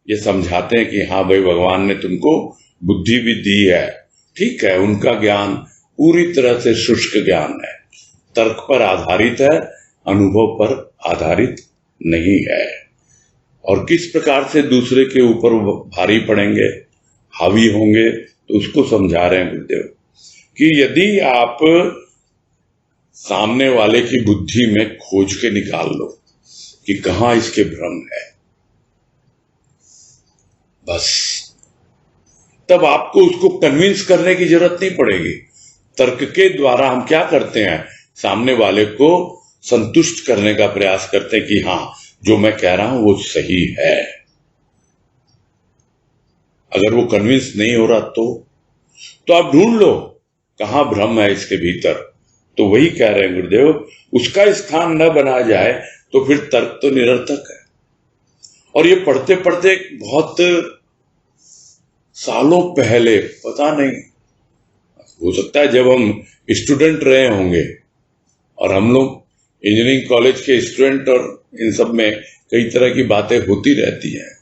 ये समझाते हैं कि हाँ भाई भगवान ने तुमको बुद्धि भी दी है। ठीक है, उनका ज्ञान पूरी तरह से शुष्क ज्ञान है, तर्क पर आधारित है, अनुभव पर आधारित नहीं है। और किस प्रकार से दूसरे के ऊपर भारी पड़ेंगे, हावी होंगे, तो उसको समझा रहे हैं गुरुदेव कि यदि आप सामने वाले की बुद्धि में खोज के निकाल लो कि कहां इसके भ्रम है, बस तब आपको उसको कन्विंस करने की जरूरत नहीं पड़ेगी। तर्क के द्वारा हम क्या करते हैं, सामने वाले को संतुष्ट करने का प्रयास करते हैं कि हाँ जो मैं कह रहा हूं वो सही है। अगर वो कन्विंस नहीं हो रहा तो आप ढूंढ लो कहां भ्रम है इसके भीतर। तो वही कह रहे हैं गुरुदेव, उसका स्थान न बना जाए तो फिर तर्क तो निरर्थक है। और ये पढ़ते पढ़ते बहुत सालों पहले, पता नहीं, हो सकता है जब हम स्टूडेंट रहे होंगे, और हम लोग इंजीनियरिंग कॉलेज के स्टूडेंट, और इन सब में कई तरह की बातें होती रहती हैं,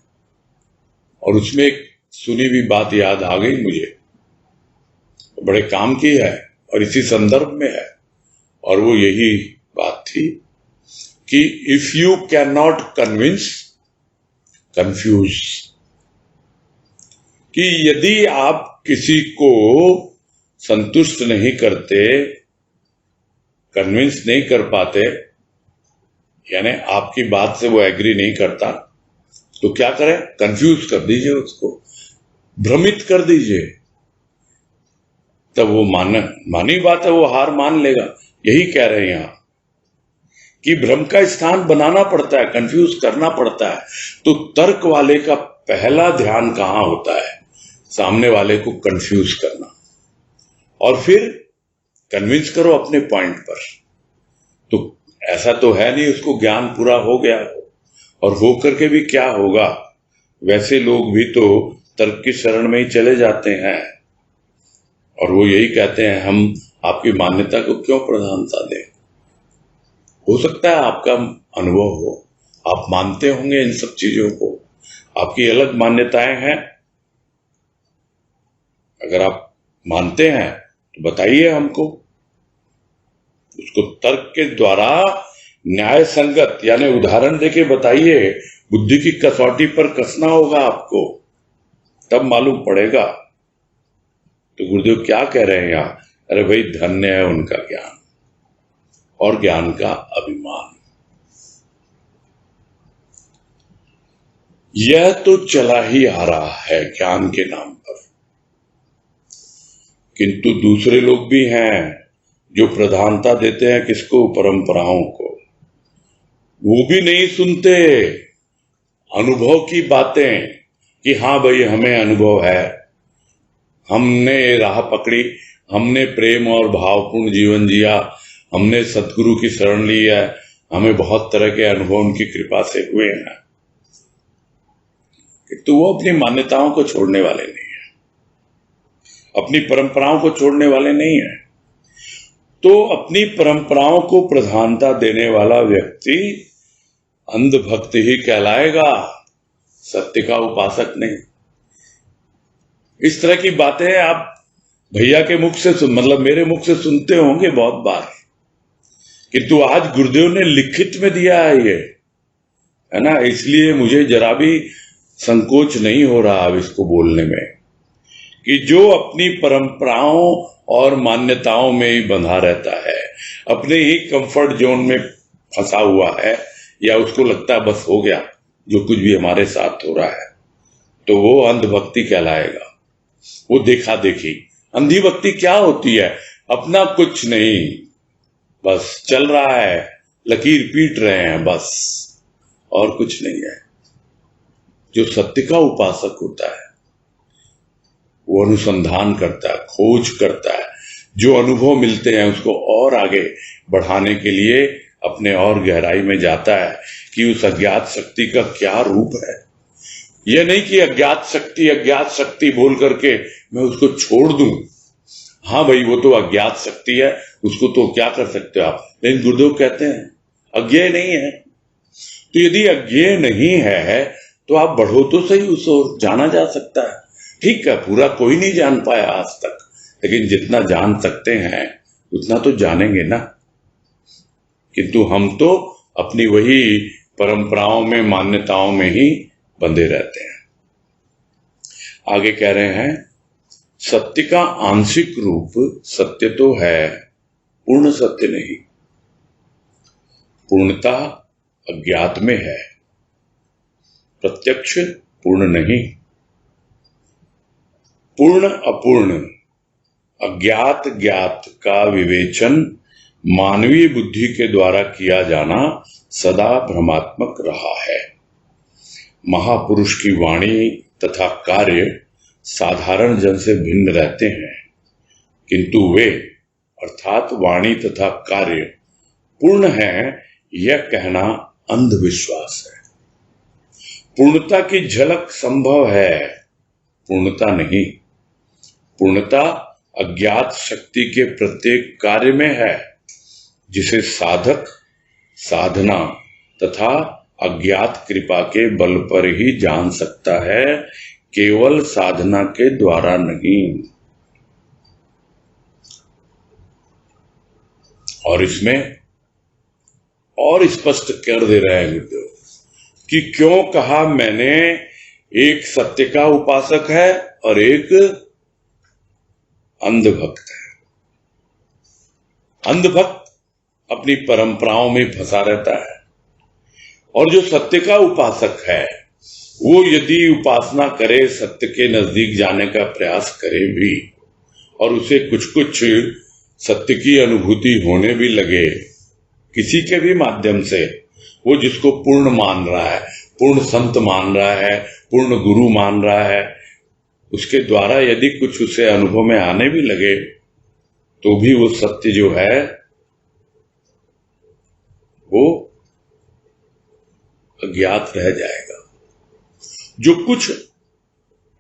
और उसमें एक सुनी हुई बात याद आ गई मुझे, बड़े काम की है और इसी संदर्भ में है, और वो यही बात थी कि if you can not convince, confuse. कि यदि आप किसी को संतुष्ट नहीं करते, कन्विंस नहीं कर पाते, यानी आपकी बात से वो एग्री नहीं करता, तो क्या करें? कंफ्यूज कर दीजिए, उसको भ्रमित कर दीजिए, तब वो मानी बात है, वो हार मान लेगा। यही कह रहे हैं यहां कि भ्रम का स्थान बनाना पड़ता है, कंफ्यूज करना पड़ता है। तो तर्क वाले का पहला ध्यान कहां होता है? सामने वाले को कंफ्यूज करना, और फिर कन्विंस करो अपने पॉइंट पर। तो ऐसा तो है नहीं उसको ज्ञान पूरा हो गया हो, और हो करके भी क्या होगा? वैसे लोग भी तो तर्क की शरण में ही चले जाते हैं, और वो यही कहते हैं हम आपकी मान्यता को क्यों प्रधानता दें। हो सकता है आपका अनुभव हो, आप मानते होंगे इन सब चीजों को, आपकी अलग मान्यताएं हैं। अगर आप मानते हैं तो बताइए हमको, उसको तर्क के द्वारा न्याय संगत, यानी उदाहरण देके बताइए। बुद्धि की कसौटी पर कसना होगा आपको, तब मालूम पड़ेगा। तो गुरुदेव क्या कह रहे हैं यहां? अरे भाई, धन्य है उनका ज्ञान और ज्ञान का अभिमान। यह तो चला ही आ रहा है ज्ञान के नाम पर, किंतु दूसरे लोग भी हैं जो प्रधानता देते हैं किसको? परंपराओं को। वो भी नहीं सुनते अनुभव की बातें कि हाँ भाई हमें अनुभव है, हमने राह पकड़ी, हमने प्रेम और भावपूर्ण जीवन जिया, हमने सतगुरु की शरण ली है, हमें बहुत तरह के अनुभव उनकी कृपा से हुए हैं। तो वो अपनी मान्यताओं को छोड़ने वाले नहीं है, अपनी परंपराओं को छोड़ने वाले नहीं है। तो अपनी परंपराओं को प्रधानता देने वाला व्यक्ति अंधभक्त ही कहलाएगा, सत्य का उपासक नहीं। इस तरह की बातें आप भैया के मुख से मतलब मेरे मुख से सुनते होंगे बहुत बार, किंतु आज गुरुदेव ने लिखित में दिया है ये, है ना। इसलिए मुझे जरा भी संकोच नहीं हो रहा अब इसको बोलने में, कि जो अपनी परंपराओं और मान्यताओं में ही बंधा रहता है, अपने ही कंफर्ट जोन में फंसा हुआ है, या उसको लगता है बस हो गया जो कुछ भी हमारे साथ हो रहा है, तो वो अंधभक्ति कहलाएगा। वो देखा देखी। अंधी भक्ति क्या होती है? अपना कुछ नहीं, बस चल रहा है, लकीर पीट रहे हैं बस, और कुछ नहीं है। जो सत्य का उपासक होता है वो अनुसंधान करता है, खोज करता है, जो अनुभव मिलते हैं उसको और आगे बढ़ाने के लिए अपने और गहराई में जाता है कि उस अज्ञात शक्ति का क्या रूप है। यह नहीं कि अज्ञात शक्ति बोल करके मैं उसको छोड़ दूं। हाँ भाई, वो तो अज्ञात शक्ति है, उसको तो क्या कर सकते हो आप, लेकिन गुरुदेव कहते हैं अज्ञेय नहीं है। तो यदि अज्ञेय नहीं है तो आप बढ़ो तो सही, उस ओर जाना जा सकता है। ठीक है, पूरा कोई नहीं जान पाया आज तक, लेकिन जितना जान सकते हैं उतना तो जानेंगे ना। किंतु हम तो अपनी वही परंपराओं में, मान्यताओं में ही बंधे रहते हैं। आगे कह रहे हैं, सत्य का आंशिक रूप सत्य तो है, पूर्ण सत्य नहीं। पूर्णता अज्ञात में है, प्रत्यक्ष पूर्ण नहीं। पूर्ण अपूर्ण, अज्ञात ज्ञात का विवेचन मानवीय बुद्धि के द्वारा किया जाना सदा भ्रमात्मक रहा है। महापुरुष की वाणी तथा कार्य साधारण जन से भिन्न रहते हैं, किंतु वे अर्थात वाणी तथा कार्य पूर्ण हैं, यह कहना अंधविश्वास है। पूर्णता की झलक संभव है, पूर्णता नहीं। पूर्णता अज्ञात शक्ति के प्रत्येक कार्य में है, जिसे साधक साधना तथा अज्ञात कृपा के बल पर ही जान सकता है, केवल साधना के द्वारा नहीं। और इसमें और स्पष्ट कर दे रहे हैं गुरुदेव कि क्यों कहा मैंने एक सत्य का उपासक है और एक अंधभक्त है। अंधभक्त अपनी परंपराओं में फंसा रहता है, और जो सत्य का उपासक है वो यदि उपासना करे, सत्य के नजदीक जाने का प्रयास करे भी, और उसे कुछ कुछ सत्य की अनुभूति होने भी लगे किसी के भी माध्यम से, वो जिसको पूर्ण मान रहा है, पूर्ण संत मान रहा है, पूर्ण गुरु मान रहा है, उसके द्वारा यदि कुछ उसे अनुभव में आने भी लगे तो भी वो सत्य जो है वो अज्ञात रह जाएगा। जो कुछ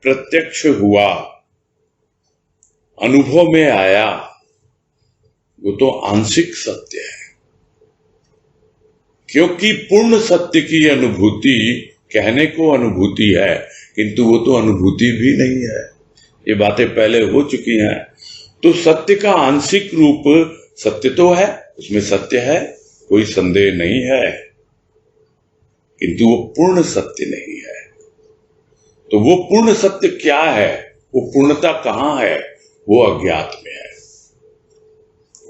प्रत्यक्ष हुआ, अनुभव में आया, वो तो आंशिक सत्य है, क्योंकि पूर्ण सत्य की अनुभूति कहने को अनुभूति है, किंतु वो तो अनुभूति भी नहीं है। ये बातें पहले हो चुकी हैं। तो सत्य का आंशिक रूप सत्य तो है, उसमें सत्य है, कोई संदेह नहीं है, किंतु वो पूर्ण सत्य नहीं है। तो वो पूर्ण सत्य क्या है, वो पूर्णता कहां है, वो अज्ञात में है।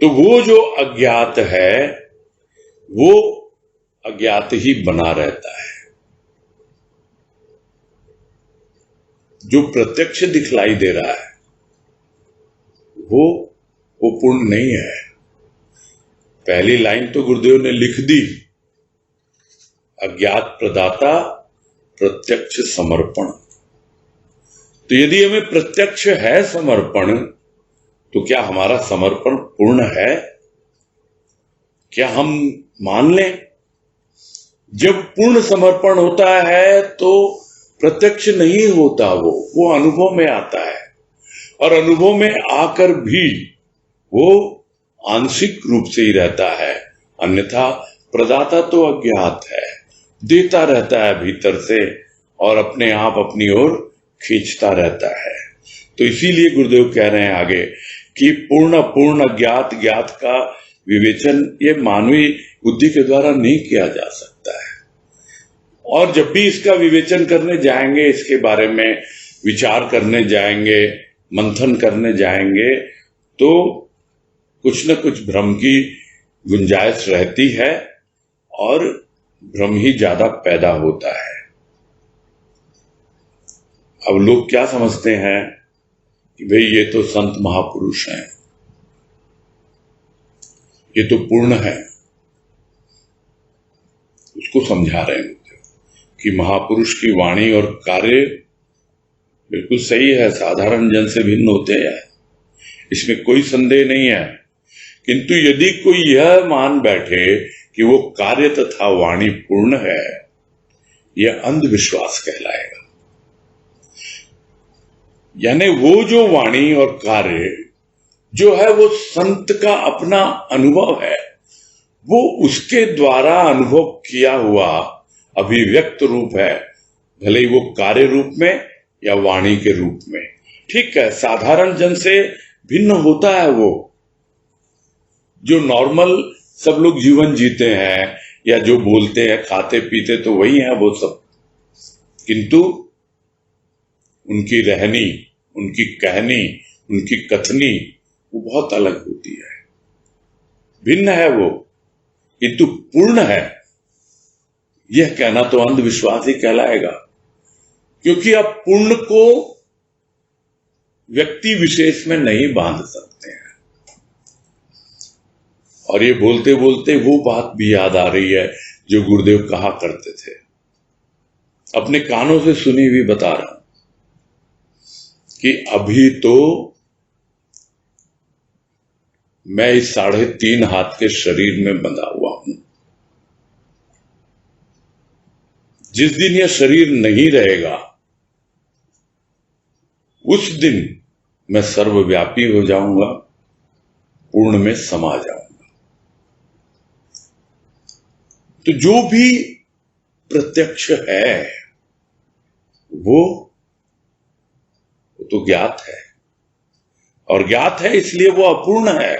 तो वो जो अज्ञात है वो अज्ञात ही बना रहता है। जो प्रत्यक्ष दिखलाई दे रहा है वो पूर्ण नहीं है। पहली लाइन तो गुरुदेव ने लिख दी, अज्ञात प्रदाता प्रत्यक्ष समर्पण। तो यदि हमें प्रत्यक्ष है समर्पण, तो क्या हमारा समर्पण पूर्ण है? क्या हम मान लें? जब पूर्ण समर्पण होता है तो प्रत्यक्ष नहीं होता, वो अनुभव में आता है, और अनुभव में आकर भी वो आंशिक रूप से ही रहता है। अन्यथा प्रदाता तो अज्ञात है, देता रहता है भीतर से और अपने आप अपनी ओर खींचता रहता है। तो इसीलिए गुरुदेव कह रहे हैं आगे कि पूर्ण अपूर्ण ज्ञात ज्ञात का विवेचन ये मानवीय बुद्धि के द्वारा नहीं किया जा सकता है। और जब भी इसका विवेचन करने जाएंगे, इसके बारे में विचार करने जाएंगे, मंथन करने जाएंगे, तो कुछ न कुछ भ्रम की गुंजाइश रहती है और भ्रम ही ज्यादा पैदा होता है। अब लोग क्या समझते हैं कि भाई ये तो संत महापुरुष हैं, ये तो पूर्ण है। उसको समझा रहे हैं कि महापुरुष की वाणी और कार्य बिल्कुल सही है, साधारण जन से भिन्न होते हैं, इसमें कोई संदेह नहीं है। किंतु यदि कोई यह मान बैठे कि वो कार्य तथा वाणी पूर्ण है, यह अंधविश्वास कहलाएगा। यानी वो जो वाणी और कार्य जो है वो संत का अपना अनुभव है, वो उसके द्वारा अनुभव किया हुआ अभिव्यक्त रूप है, भले ही वो कार्य रूप में या वाणी के रूप में। ठीक है, साधारण जन से भिन्न होता है वो जो नॉर्मल सब लोग जीवन जीते हैं या जो बोलते हैं, खाते पीते तो वही हैं वो सब, किंतु उनकी रहनी, उनकी कहनी, उनकी कथनी वो बहुत अलग होती है, भिन्न है वो, किंतु पूर्ण है। यह कहना तो अंधविश्वास ही कहलाएगा, क्योंकि आप पूर्ण को व्यक्ति विशेष में नहीं बांध सकते हैं। और ये बोलते बोलते वो बात भी याद आ रही है जो गुरुदेव कहा करते थे, अपने कानों से सुनी हुई बता रहा हूं कि अभी तो मैं इस 3.5 हाथ के शरीर में बंधा हुआ हूं, जिस दिन यह शरीर नहीं रहेगा उस दिन मैं सर्वव्यापी हो जाऊंगा, पूर्ण में समा जाऊंगा। तो जो भी प्रत्यक्ष है वो तो ज्ञात है, और ज्ञात है इसलिए वो अपूर्ण है।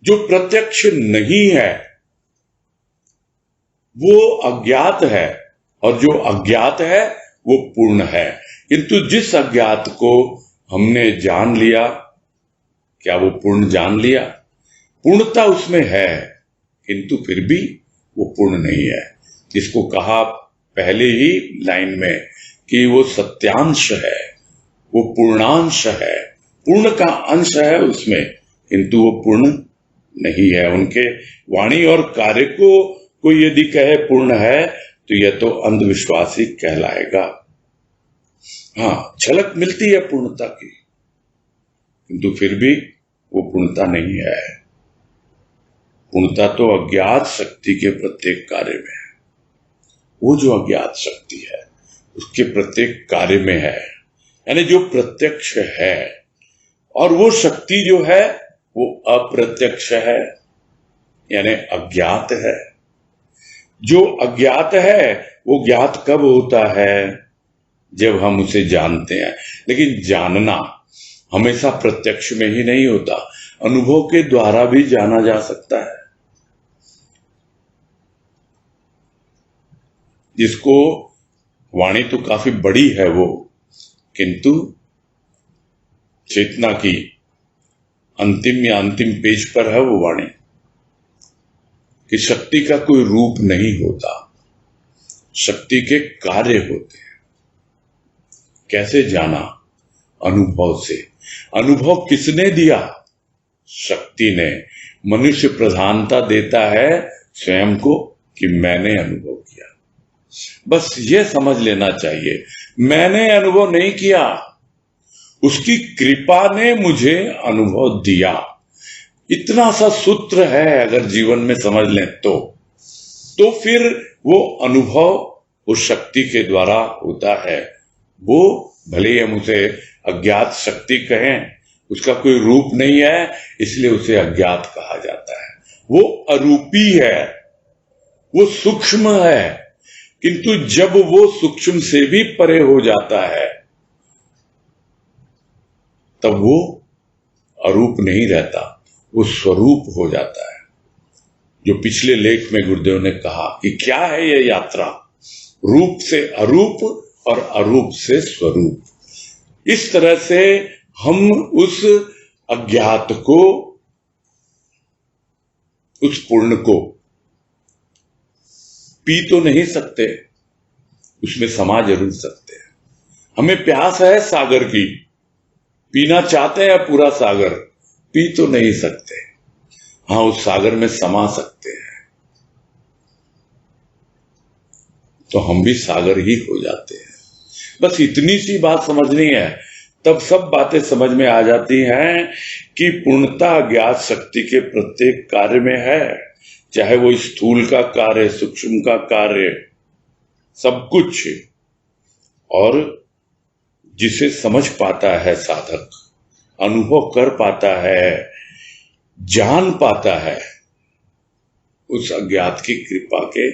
जो प्रत्यक्ष नहीं है वो अज्ञात है, और जो अज्ञात है वो पूर्ण है। किंतु जिस अज्ञात को हमने जान लिया, क्या वो पूर्ण जान लिया? पूर्णता उसमें है, किंतु फिर भी वो पूर्ण नहीं है। जिसको कहा पहले ही लाइन में कि वो सत्यांश है, वो पूर्णांश है, पूर्ण का अंश है उसमें, किंतु वो पूर्ण नहीं है। उनके वाणी और कार्य को कोई यदि कहे पूर्ण है तो यह तो अंधविश्वासी कहलाएगा। हाँ, झलक मिलती है पूर्णता की, किंतु फिर भी वो पूर्णता नहीं है। पूर्णता तो अज्ञात शक्ति के प्रत्येक कार्य में है। वो जो अज्ञात शक्ति है उसके प्रत्येक कार्य में है, यानी जो प्रत्यक्ष है। और वो शक्ति जो है वो अप्रत्यक्ष है, यानी अज्ञात है। जो अज्ञात है वो ज्ञात कब होता है? जब हम उसे जानते हैं। लेकिन जानना हमेशा प्रत्यक्ष में ही नहीं होता, अनुभव के द्वारा भी जाना जा सकता है। जिसको वाणी तो काफी बड़ी है वो, किंतु चेतना की अंतिम या अंतिम पेज पर है वो वाणी कि शक्ति का कोई रूप नहीं होता, शक्ति के कार्य होते हैं। कैसे जाना? अनुभव से। अनुभव किसने दिया? शक्ति ने। मनुष्य प्रधानता देता है स्वयं को कि मैंने अनुभव किया। बस ये समझ लेना चाहिए, मैंने अनुभव नहीं किया, उसकी कृपा ने मुझे अनुभव दिया। इतना सा सूत्र है, अगर जीवन में समझ लें तो फिर वो अनुभव उस शक्ति के द्वारा होता है। वो भले ही हम उसे अज्ञात शक्ति कहें, उसका कोई रूप नहीं है इसलिए उसे अज्ञात कहा जाता है। वो अरूपी है, वो सूक्ष्म है, किंतु जब वो सूक्ष्म से भी परे हो जाता है तब वो अरूप नहीं रहता, वो स्वरूप हो जाता है। जो पिछले लेख में गुरुदेव ने कहा कि क्या है ये यात्रा, रूप से अरूप और अरूप से स्वरूप। इस तरह से हम उस अज्ञात को, उस पूर्ण को पी तो नहीं सकते, उसमें समा जरूर सकते हैं। हमें प्यास है सागर की, पीना चाहते हैं पूरा सागर, पी तो नहीं सकते। हाँ, उस सागर में समा सकते हैं, तो हम भी सागर ही हो जाते हैं। बस इतनी सी बात समझनी है, तब सब बातें समझ में आ जाती हैं कि पूर्णता अज्ञात शक्ति के प्रत्येक कार्य में है, चाहे वो स्थूल का कार्य, सूक्ष्म का कार्य, सब कुछ। और जिसे समझ पाता है साधक, अनुभव कर पाता है, जान पाता है, उस अज्ञात की कृपा के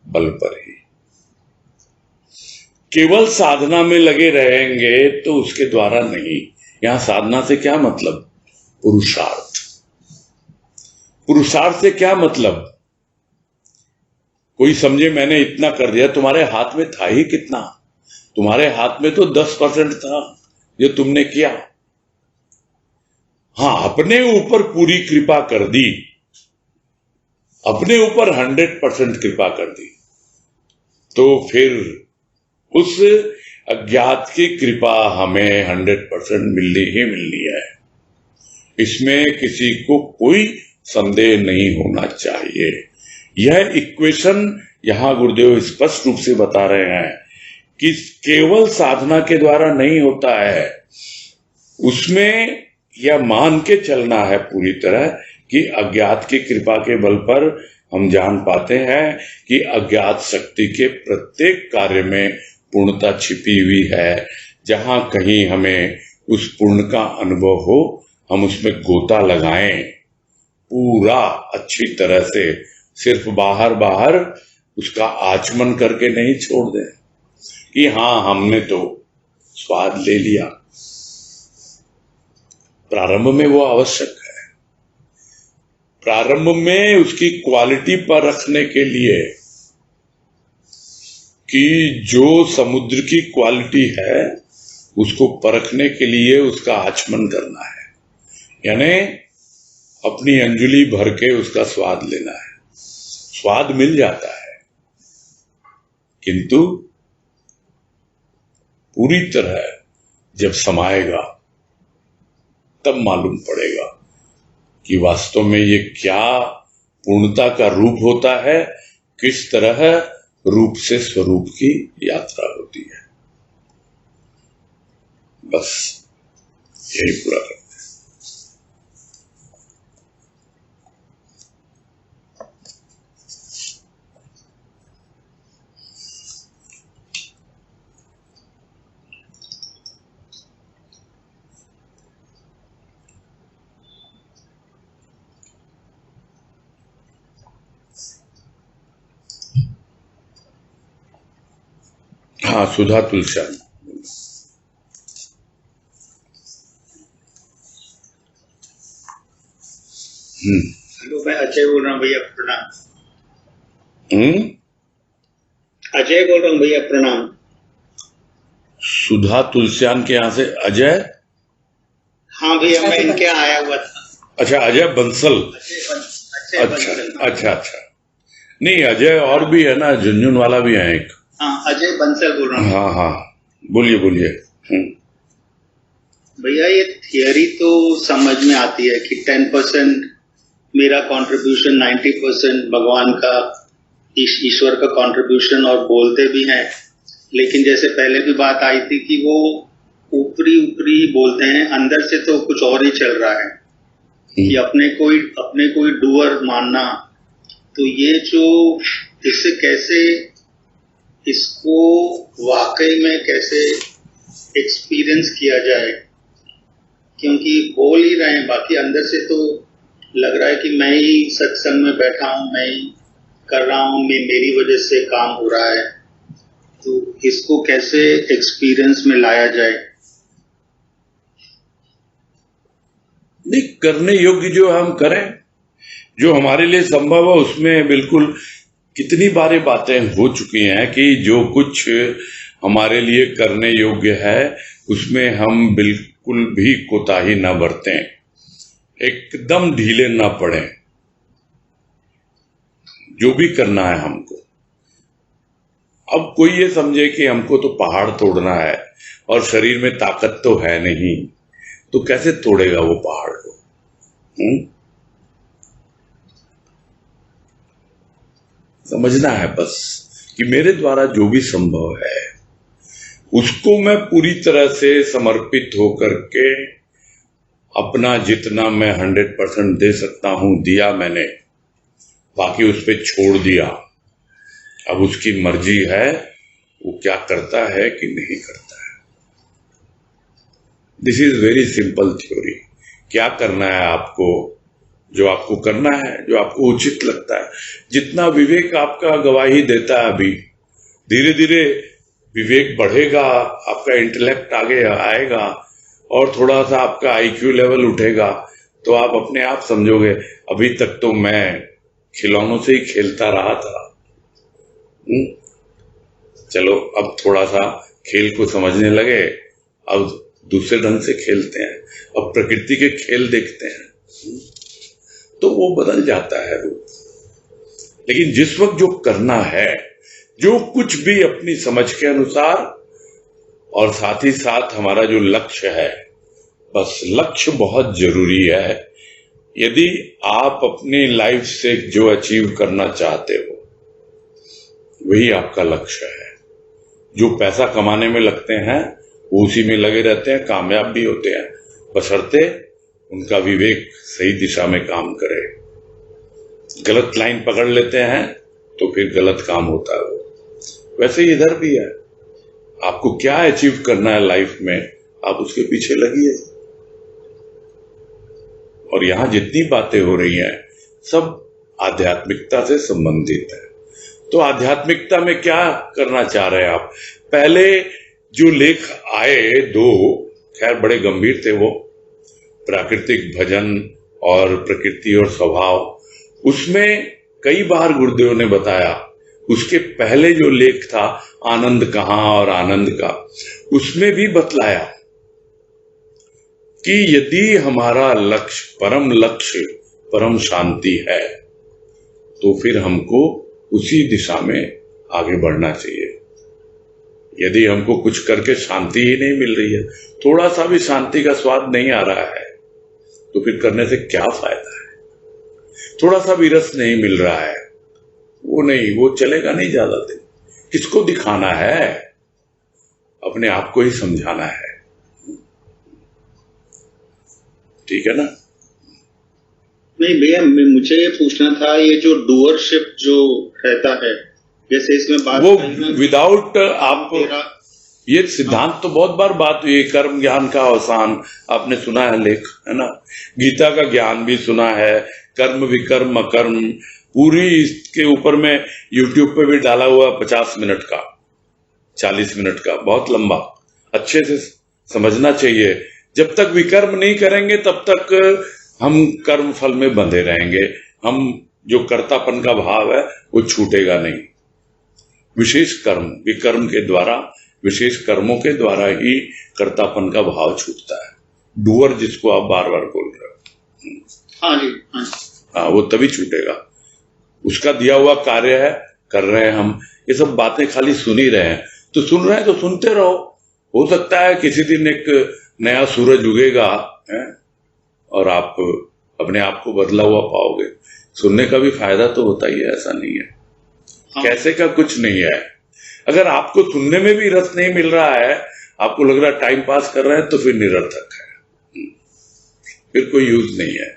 बल पर ही। केवल साधना में लगे रहेंगे तो उसके द्वारा नहीं। यहां साधना से क्या मतलब? पुरुषार्थ। पुरुषार्थ से क्या मतलब? कोई समझे मैंने इतना कर दिया, तुम्हारे हाथ में था ही कितना? तुम्हारे हाथ में तो 10% था जो तुमने किया। हाँ, अपने ऊपर पूरी कृपा कर दी, अपने ऊपर 100% कृपा कर दी, तो फिर उस अज्ञात की कृपा हमें 100% मिलनी ही मिलनी है। इसमें किसी को कोई संदेह नहीं होना चाहिए। यह इक्वेशन यहां गुरुदेव स्पष्ट रूप से बता रहे हैं कि केवल साधना के द्वारा नहीं होता है, उसमें यह मान के चलना है पूरी तरह कि अज्ञात की कृपा के बल पर हम जान पाते हैं कि अज्ञात शक्ति के प्रत्येक कार्य में पूर्णता छिपी हुई है। जहां कहीं हमें उस पूर्ण का अनुभव हो, हम उसमें गोता लगाएं पूरा अच्छी तरह से, सिर्फ बाहर बाहर उसका आचमन करके नहीं छोड़ दें कि हाँ हमने तो स्वाद ले लिया। प्रारंभ में वो आवश्यक है। प्रारंभ में उसकी क्वालिटी पर रखने के लिए कि जो समुद्र की क्वालिटी है उसको परखने के लिए उसका आचमन करना है, यानी अपनी अंजुली भर के उसका स्वाद लेना है। स्वाद मिल जाता है किंतु पूरी तरह जब समाएगा तब मालूम पड़ेगा कि वास्तव में ये क्या पूर्णता का रूप होता है, किस तरह रूप से स्वरूप की यात्रा होती है। बस यही पूरा करते हैं। हाँ, सुधा तुलसियान। हेलो, मैं अजय बोल रहा हूँ भैया, प्रणाम। अजय बोल रहा हूँ भैया, प्रणाम। सुधा तुलसियान के यहाँ से अजय? हाँ भैया, मैं इनके यहाँ आया हुआ था। अच्छा, अजय बंसल। अच्छा। नहीं, अजय और भी है ना, झुंझुन वाला भी है एक। हाँ, अजय बंसल बोल रहा हूँ। हाँ, बोलिए। भैया, ये थियरी तो समझ में आती है कि 10% मेरा कंट्रीब्यूशन, 90% भगवान का, ईश्वर का कंट्रीब्यूशन, और बोलते भी हैं। लेकिन जैसे पहले भी बात आई थी कि वो ऊपरी बोलते हैं, अंदर से तो कुछ और ही चल रहा है कि अपने कोई डूअर मानना। तो ये जो इससे कैसे, इसको वाकई में कैसे एक्सपीरियंस किया जाए, क्योंकि बोल ही रहे हैं, बाकी अंदर से तो लग रहा है कि मैं ही सत्संग में बैठा हूं, मैं ही कर रहा हूं, मेरी वजह से काम हो रहा है। तो इसको कैसे एक्सपीरियंस में लाया जाए? नहीं, करने योग्य जो हम करें, जो हमारे लिए संभव है, उसमें बिल्कुल कितनी बारी बातें हो चुकी हैं कि जो कुछ हमारे लिए करने योग्य है उसमें हम बिल्कुल भी कोताही न बरतें, एकदम ढीले ना पड़े। जो भी करना है हमको, अब कोई ये समझे कि हमको तो पहाड़ तोड़ना है और शरीर में ताकत तो है नहीं, तो कैसे तोड़ेगा वो पहाड़ को? समझना है बस कि मेरे द्वारा जो भी संभव है उसको मैं पूरी तरह से समर्पित होकर के अपना जितना मैं 100% दे सकता हूं दिया मैंने, बाकी उस पर छोड़ दिया। अब उसकी मर्जी है वो क्या करता है कि नहीं करता है। This is very simple theory. क्या करना है आपको, जो आपको करना है, जो आपको उचित लगता है। जितना विवेक आपका गवाही देता है, अभी धीरे धीरे विवेक बढ़ेगा, आपका इंटेलेक्ट आगे आएगा और थोड़ा सा आपका आईक्यू लेवल उठेगा, तो आप अपने आप समझोगे अभी तक तो मैं खिलौनों से ही खेलता रहा था। चलो अब थोड़ा सा खेल को समझने लगे, अब दूसरे ढंग से खेलते हैं, अब प्रकृति के खेल देखते हैं, तो वो बदल जाता है रूप। लेकिन जिस वक्त जो करना है, जो कुछ भी अपनी समझ के अनुसार, और साथ ही साथ हमारा जो लक्ष्य है, बस लक्ष्य बहुत जरूरी है। यदि आप अपनी लाइफ से जो अचीव करना चाहते हो वही आपका लक्ष्य है। जो पैसा कमाने में लगते हैं वो उसी में लगे रहते हैं, कामयाब भी होते हैं, बशर्ते उनका विवेक सही दिशा में काम करे। गलत लाइन पकड़ लेते हैं तो फिर गलत काम होता है। वैसे ही इधर भी है, आपको क्या अचीव करना है लाइफ में, आप उसके पीछे लगिए। और यहां जितनी बातें हो रही हैं सब आध्यात्मिकता से संबंधित है। तो आध्यात्मिकता में क्या करना चाह रहे हैं आप? पहले जो लेख आए दो, खैर बड़े गंभीर थे वो, प्राकृतिक भजन और प्रकृति और स्वभाव, उसमें कई बार गुरुदेव ने बताया। उसके पहले जो लेख था आनंद कहाँ और आनंद का, उसमें भी बतलाया कि यदि हमारा लक्ष्य परम शांति है तो फिर हमको उसी दिशा में आगे बढ़ना चाहिए। यदि हमको कुछ करके शांति ही नहीं मिल रही है, थोड़ा सा भी शांति का स्वाद नहीं आ रहा है, तो फिर करने से क्या फायदा है? थोड़ा सा भी रस नहीं मिल रहा है, वो चलेगा नहीं ज्यादा दिन। किसको दिखाना है? अपने आप को ही समझाना है। ठीक है ना? नहीं भैया, मुझे ये पूछना था, ये जो डूअरशिप जो रहता है, जैसे इसमें बात वो विदाउट आपको, ये सिद्धांत तो बहुत बार बात हुई, कर्म ज्ञान का अवसान आपने सुना है लेख, है ना? गीता का ज्ञान भी सुना है, कर्म विकर्म अकर्म, पूरी इसके ऊपर में यूट्यूब पे भी डाला हुआ 50 मिनट का, 40 मिनट का, बहुत लंबा, अच्छे से समझना चाहिए। जब तक विकर्म नहीं करेंगे तब तक हम कर्म फल में बंधे रहेंगे, हम जो कर्तापन का भाव है वो छूटेगा नहीं। विशेष कर्म, विकर्म के द्वारा, विशेष कर्मों के द्वारा ही कर्तापन का भाव छूटता है। डूअर जिसको आप बार बार बोल रहे हो, हाँ जी, हाँ, वो तभी छूटेगा। उसका दिया हुआ कार्य है, कर रहे हैं हम। ये सब बातें खाली सुन ही रहे हैं, तो सुन रहे हैं तो सुनते रहो। हो सकता है किसी दिन एक नया सूरज उगेगा है और आप अपने आप को बदला हुआ पाओगे। सुनने का भी फायदा तो होता ही है, ऐसा नहीं है। हाँ। कैसे का कुछ नहीं है। अगर आपको सुनने में भी रस नहीं मिल रहा है, आपको लग रहा है टाइम पास कर रहे हैं, तो फिर निरर्थक है, फिर कोई यूज नहीं है।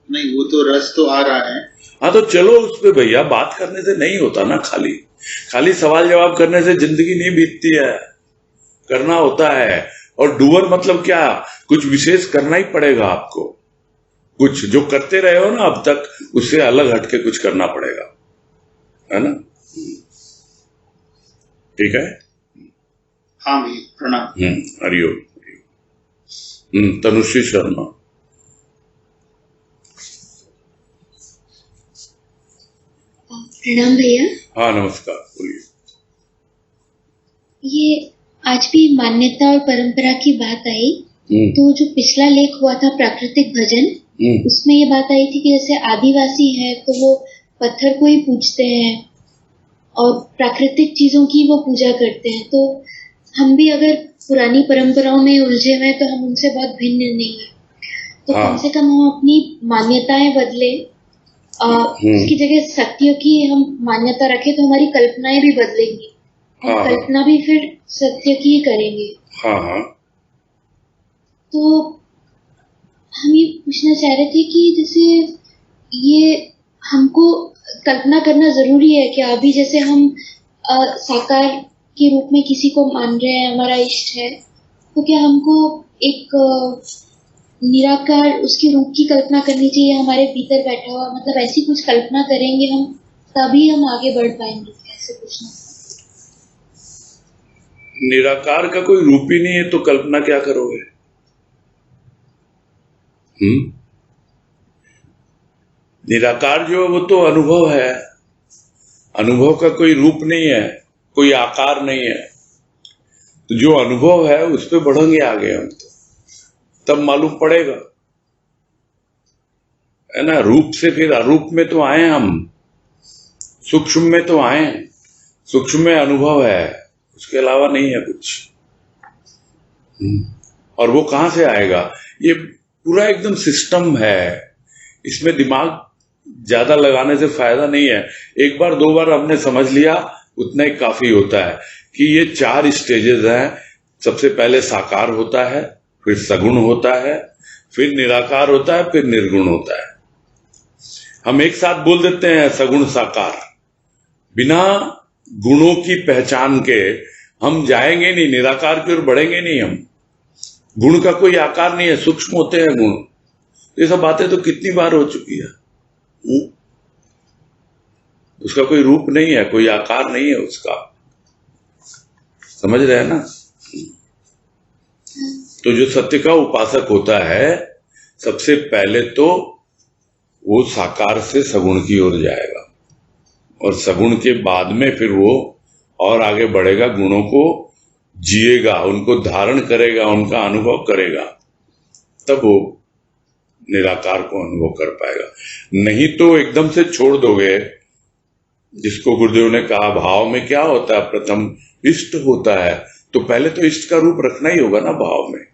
नहीं, वो तो रस तो आ रहा है। हाँ, तो चलो उस पे भैया, बात करने से नहीं होता ना, खाली सवाल जवाब करने से जिंदगी नहीं बीतती है, करना होता है। और डूअर मतलब क्या? कुछ विशेष करना ही पड़ेगा आपको। कुछ जो करते रहे हो ना अब तक, उससे अलग हटके कुछ करना पड़ेगा, है ना? ठीक है? हाँ भैया, प्रणाम। हरिओम। तनुश्री शर्मा। प्रणाम भैया। हाँ, नमस्कार, बोलिए। ये आज भी मान्यता और परंपरा की बात आई, तो जो पिछला लेख हुआ था प्राकृतिक भजन, उसमें ये बात आई थी कि जैसे आदिवासी है तो वो पत्थर को ही पूजते हैं और प्राकृतिक चीजों की वो पूजा करते हैं। तो हम भी अगर पुरानी परंपराओं में उलझे हुए हैं तो हम उनसे बहुत भिन्न नहीं है। तो कम से कम हम अपनी मान्यताएं बदले, उसकी जगह सत्य की हम मान्यता रखें तो हमारी कल्पनाएं भी बदलेंगी। हम कल्पना भी फिर सत्य की करेंगे। हाँ। तो हम ये पूछना चाह रहे थे कि जैसे ये हमको कल्पना करना जरूरी है क्या? अभी जैसे हम साकार के रूप में किसी को मान रहे हैं, हमारा इष्ट है, तो क्या हमको एक निराकार उसके रूप की कल्पना करनी चाहिए हमारे भीतर बैठा हुआ? मतलब ऐसी कुछ कल्पना करेंगे हम, तभी हम आगे बढ़ पाएंगे। कैसे पूछना? निराकार का कोई रूप ही नहीं है तो कल्पना क्या करोगे? निराकार जो है वो तो अनुभव है। अनुभव का कोई रूप नहीं है, कोई आकार नहीं है। तो जो अनुभव है उस पर बढ़ेंगे आगे हम, तो तब मालूम पड़ेगा, है ना? रूप से फिर अरूप में तो आए हम, सूक्ष्म में तो आए। सूक्ष्म में अनुभव है, उसके अलावा नहीं है कुछ। और वो कहां से आएगा? ये पूरा एकदम सिस्टम है, इसमें दिमाग ज्यादा लगाने से फायदा नहीं है। एक बार दो बार हमने समझ लिया, उतना ही काफी होता है कि ये 4 स्टेजेस हैं। सबसे पहले साकार होता है, फिर सगुण होता है, फिर निराकार होता है, फिर निर्गुण होता है। हम एक साथ बोल देते हैं सगुण साकार, बिना गुणों की पहचान के हम जाएंगे नहीं, निराकार की ओर बढ़ेंगे नहीं। हम गुण का कोई आकार नहीं है, सूक्ष्म होते हैं गुण। ये सब बातें तो कितनी बार हो चुकी है। उसका कोई रूप नहीं है, कोई आकार नहीं है उसका, समझ रहे हैं ना। तो जो सत्य का उपासक होता है, सबसे पहले तो वो साकार से सगुण की ओर जाएगा, और सगुण के बाद में फिर वो और आगे बढ़ेगा, गुणों को जिएगा, उनको धारण करेगा, उनका अनुभव करेगा, तब वो निराकार को अनुभव कर पाएगा। नहीं तो एकदम से छोड़ दोगे, जिसको गुरुदेव ने कहा भाव में क्या होता है, प्रथम इष्ट होता है, तो पहले तो इष्ट का रूप रखना ही होगा ना भाव में,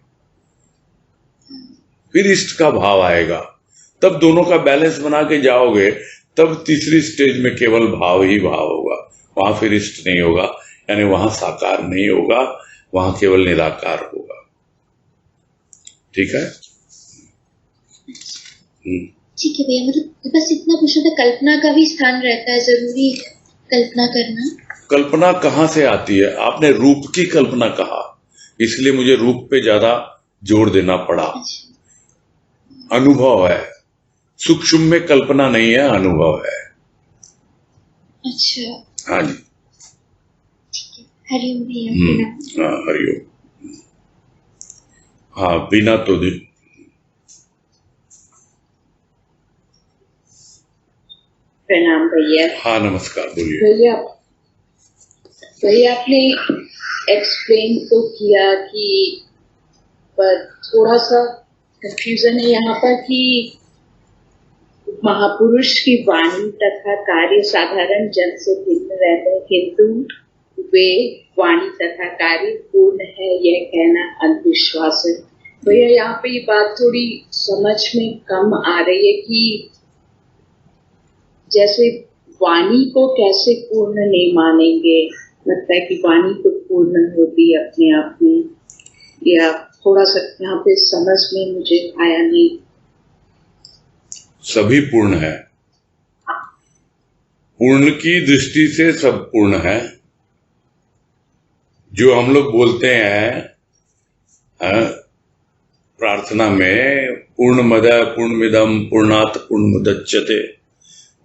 फिर इष्ट का भाव आएगा, तब दोनों का बैलेंस बना के जाओगे, तब तीसरी स्टेज में केवल भाव ही भाव होगा। वहां फिर इष्ट नहीं होगा, यानी वहां साकार नहीं होगा, वहां केवल निराकार होगा। ठीक है। ठीक है भैया, मतलब बस इतना पूछना था, कल्पना का भी स्थान रहता है, जरूरी है कल्पना करना? कल्पना कहाँ से आती है? आपने रूप की कल्पना कहा, इसलिए मुझे रूप पे ज्यादा जोर देना पड़ा। अनुभव है, सूक्ष्म में कल्पना नहीं है, अनुभव है। अच्छा, हाँ जी, ठीक है। हरिओम भैया। हाँ हरिओम। हाँ बिना तो प्रणाम भैया। हाँ नमस्कार, बोलिए। भैया आपने एक्सप्लेन तो किया कि, पर थोड़ा सा कंफ्यूजन है यहाँ पर कि महापुरुष की वाणी तथा कार्य साधारण जन से भिन्न रहते हैं, किंतु वे वाणी तथा कार्य पूर्ण है, यह कहना अंधविश्वास है। भैया यहाँ पे ये बात थोड़ी समझ में कम आ रही है कि जैसे वाणी को कैसे पूर्ण नहीं मानेंगे, लगता है कि वाणी तो पूर्ण होती है अपने आप में, या थोड़ा सा यहाँ पे समझ में मुझे आया नहीं। सभी पूर्ण है, पूर्ण की दृष्टि से सब पूर्ण है। जो हम लोग बोलते हैं प्रार्थना में, पूर्णमद पूर्णमिदं पूर्णात् पूर्णमुदच्यते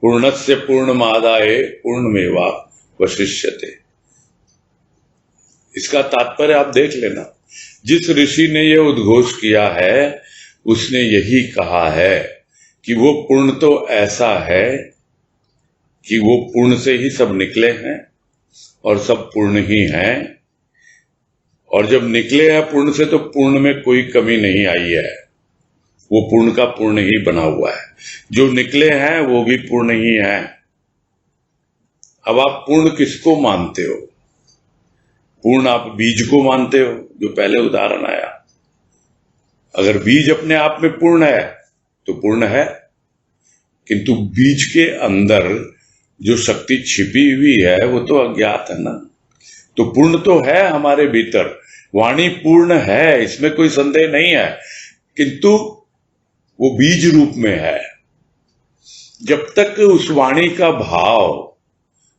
पूर्णस्य पूर्णमादाय पूर्णमेवावशिष्यते। इसका तात्पर्य आप देख लेना। जिस ऋषि ने यह उद्घोष किया है, उसने यही कहा है कि वो पूर्ण तो ऐसा है कि वो पूर्ण से ही सब निकले हैं और सब पूर्ण ही हैं, और जब निकले हैं पूर्ण से तो पूर्ण में कोई कमी नहीं आई है, वो पूर्ण का पूर्ण ही बना हुआ है। जो निकले हैं वो भी पूर्ण ही हैं। अब आप पूर्ण किसको मानते हो? पूर्ण आप बीज को मानते हो, जो पहले उदाहरण आया। अगर बीज अपने आप में पूर्ण है तो पूर्ण है, किंतु बीज के अंदर जो शक्ति छिपी हुई है वो तो अज्ञात है ना। तो पूर्ण तो है हमारे भीतर, वाणी पूर्ण है, इसमें कोई संदेह नहीं है, किंतु वो बीज रूप में है। जब तक उस वाणी का भाव,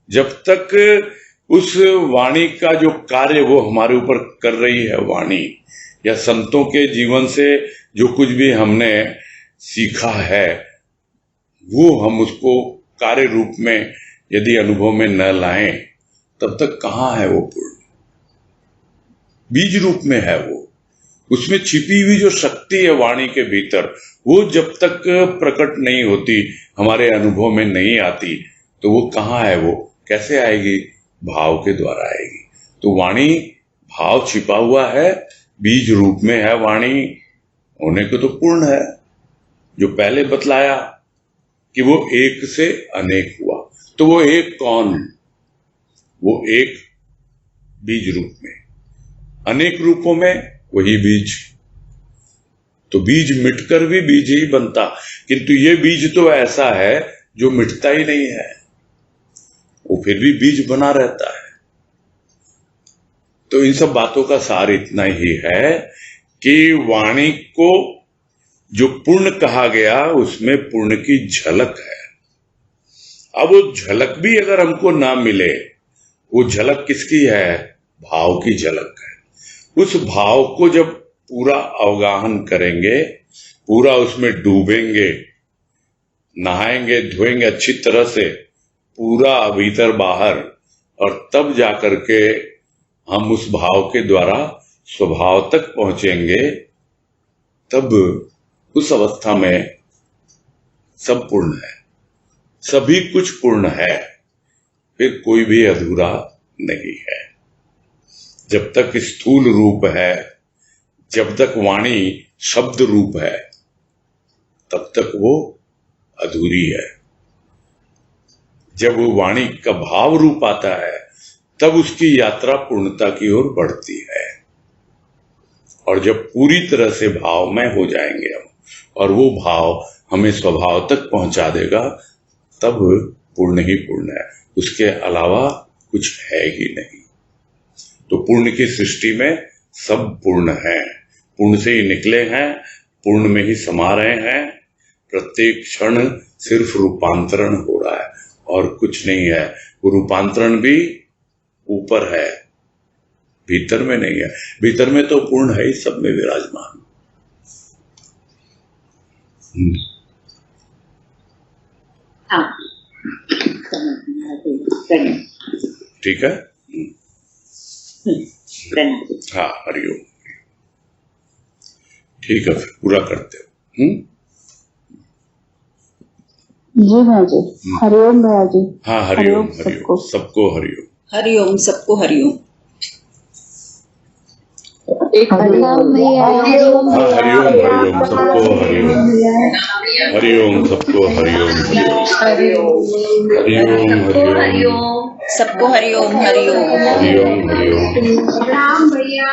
जब तक उस वाणी का जो कार्य वो हमारे ऊपर कर रही है वाणी, या संतों के जीवन से जो कुछ भी हमने सीखा है, वो हम उसको कार्य रूप में यदि अनुभव में न लाएं, तब तक कहाँ है वो पूर्ण? बीज रूप में है वो। उसमें छिपी हुई जो शक्ति है वाणी के भीतर, वो जब तक प्रकट नहीं होती, हमारे अनुभव में नहीं आती, तो वो कहाँ है? वो कैसे आएगी? भाव के द्वारा आएगी। तो वाणी भाव छिपा हुआ है, बीज रूप में है वाणी, होने को तो पूर्ण है। जो पहले बतलाया कि वो एक से अनेक हुआ, तो वो एक कौन? वो एक बीज रूप में, अनेक रूपों में वही बीज। तो बीज मिटकर भी बीज ही बनता, किंतु ये बीज तो ऐसा है जो मिटता ही नहीं है, वो फिर भी बीज बना रहता है। तो इन सब बातों का सार इतना ही है कि वाणी को जो पूर्ण कहा गया, उसमें पूर्ण की झलक है। अब वो झलक भी अगर हमको ना मिले, वो झलक किसकी है? भाव की झलक है। उस भाव को जब पूरा अवगाहन करेंगे, पूरा उसमें डूबेंगे, नहाएंगे, धोएंगे अच्छी तरह से, पूरा भीतर बाहर, और तब जाकर के हम उस भाव के द्वारा स्वभाव तक पहुंचेंगे, तब उस अवस्था में सब पूर्ण है, सभी कुछ पूर्ण है, फिर कोई भी अधूरा नहीं है। जब तक स्थूल रूप है, जब तक वाणी शब्द रूप है, तब तक वो अधूरी है। जब वो वाणी का भाव रूप आता है, तब उसकी यात्रा पूर्णता की ओर बढ़ती है। और जब पूरी तरह से भाव में हो जाएंगे हम, और वो भाव हमें स्वभाव तक पहुंचा देगा, तब पूर्ण ही पूर्ण है, उसके अलावा कुछ है ही नहीं। तो पूर्ण की सृष्टि में सब पूर्ण है, पूर्ण से ही निकले हैं, पूर्ण में ही समा रहे हैं। प्रत्येक क्षण सिर्फ रूपांतरण हो रहा है और कुछ नहीं है। वो रूपांतरण भी ऊपर है, भीतर में नहीं है। भीतर में तो पूर्ण है ही, सब में विराजमान। हाँ, ठीक है। हाँ, हरिओम। ठीक है, फिर पूरा करते हो। जी भैया जी, हरिओम भैया जी। हाँ, हरिओम, हरिओम, सबको हरिओम। हरिओम, सबको हरिओम। एक हरिओम भैया, हरिओम हाँ, हरिओम, हरिओम, सबको हरिओम। हरिओम, सबको हरिओम। हरिओम, हरिओम, सबको हरिओम, हरिओम। हरिओम, हरिओम। राम भैया।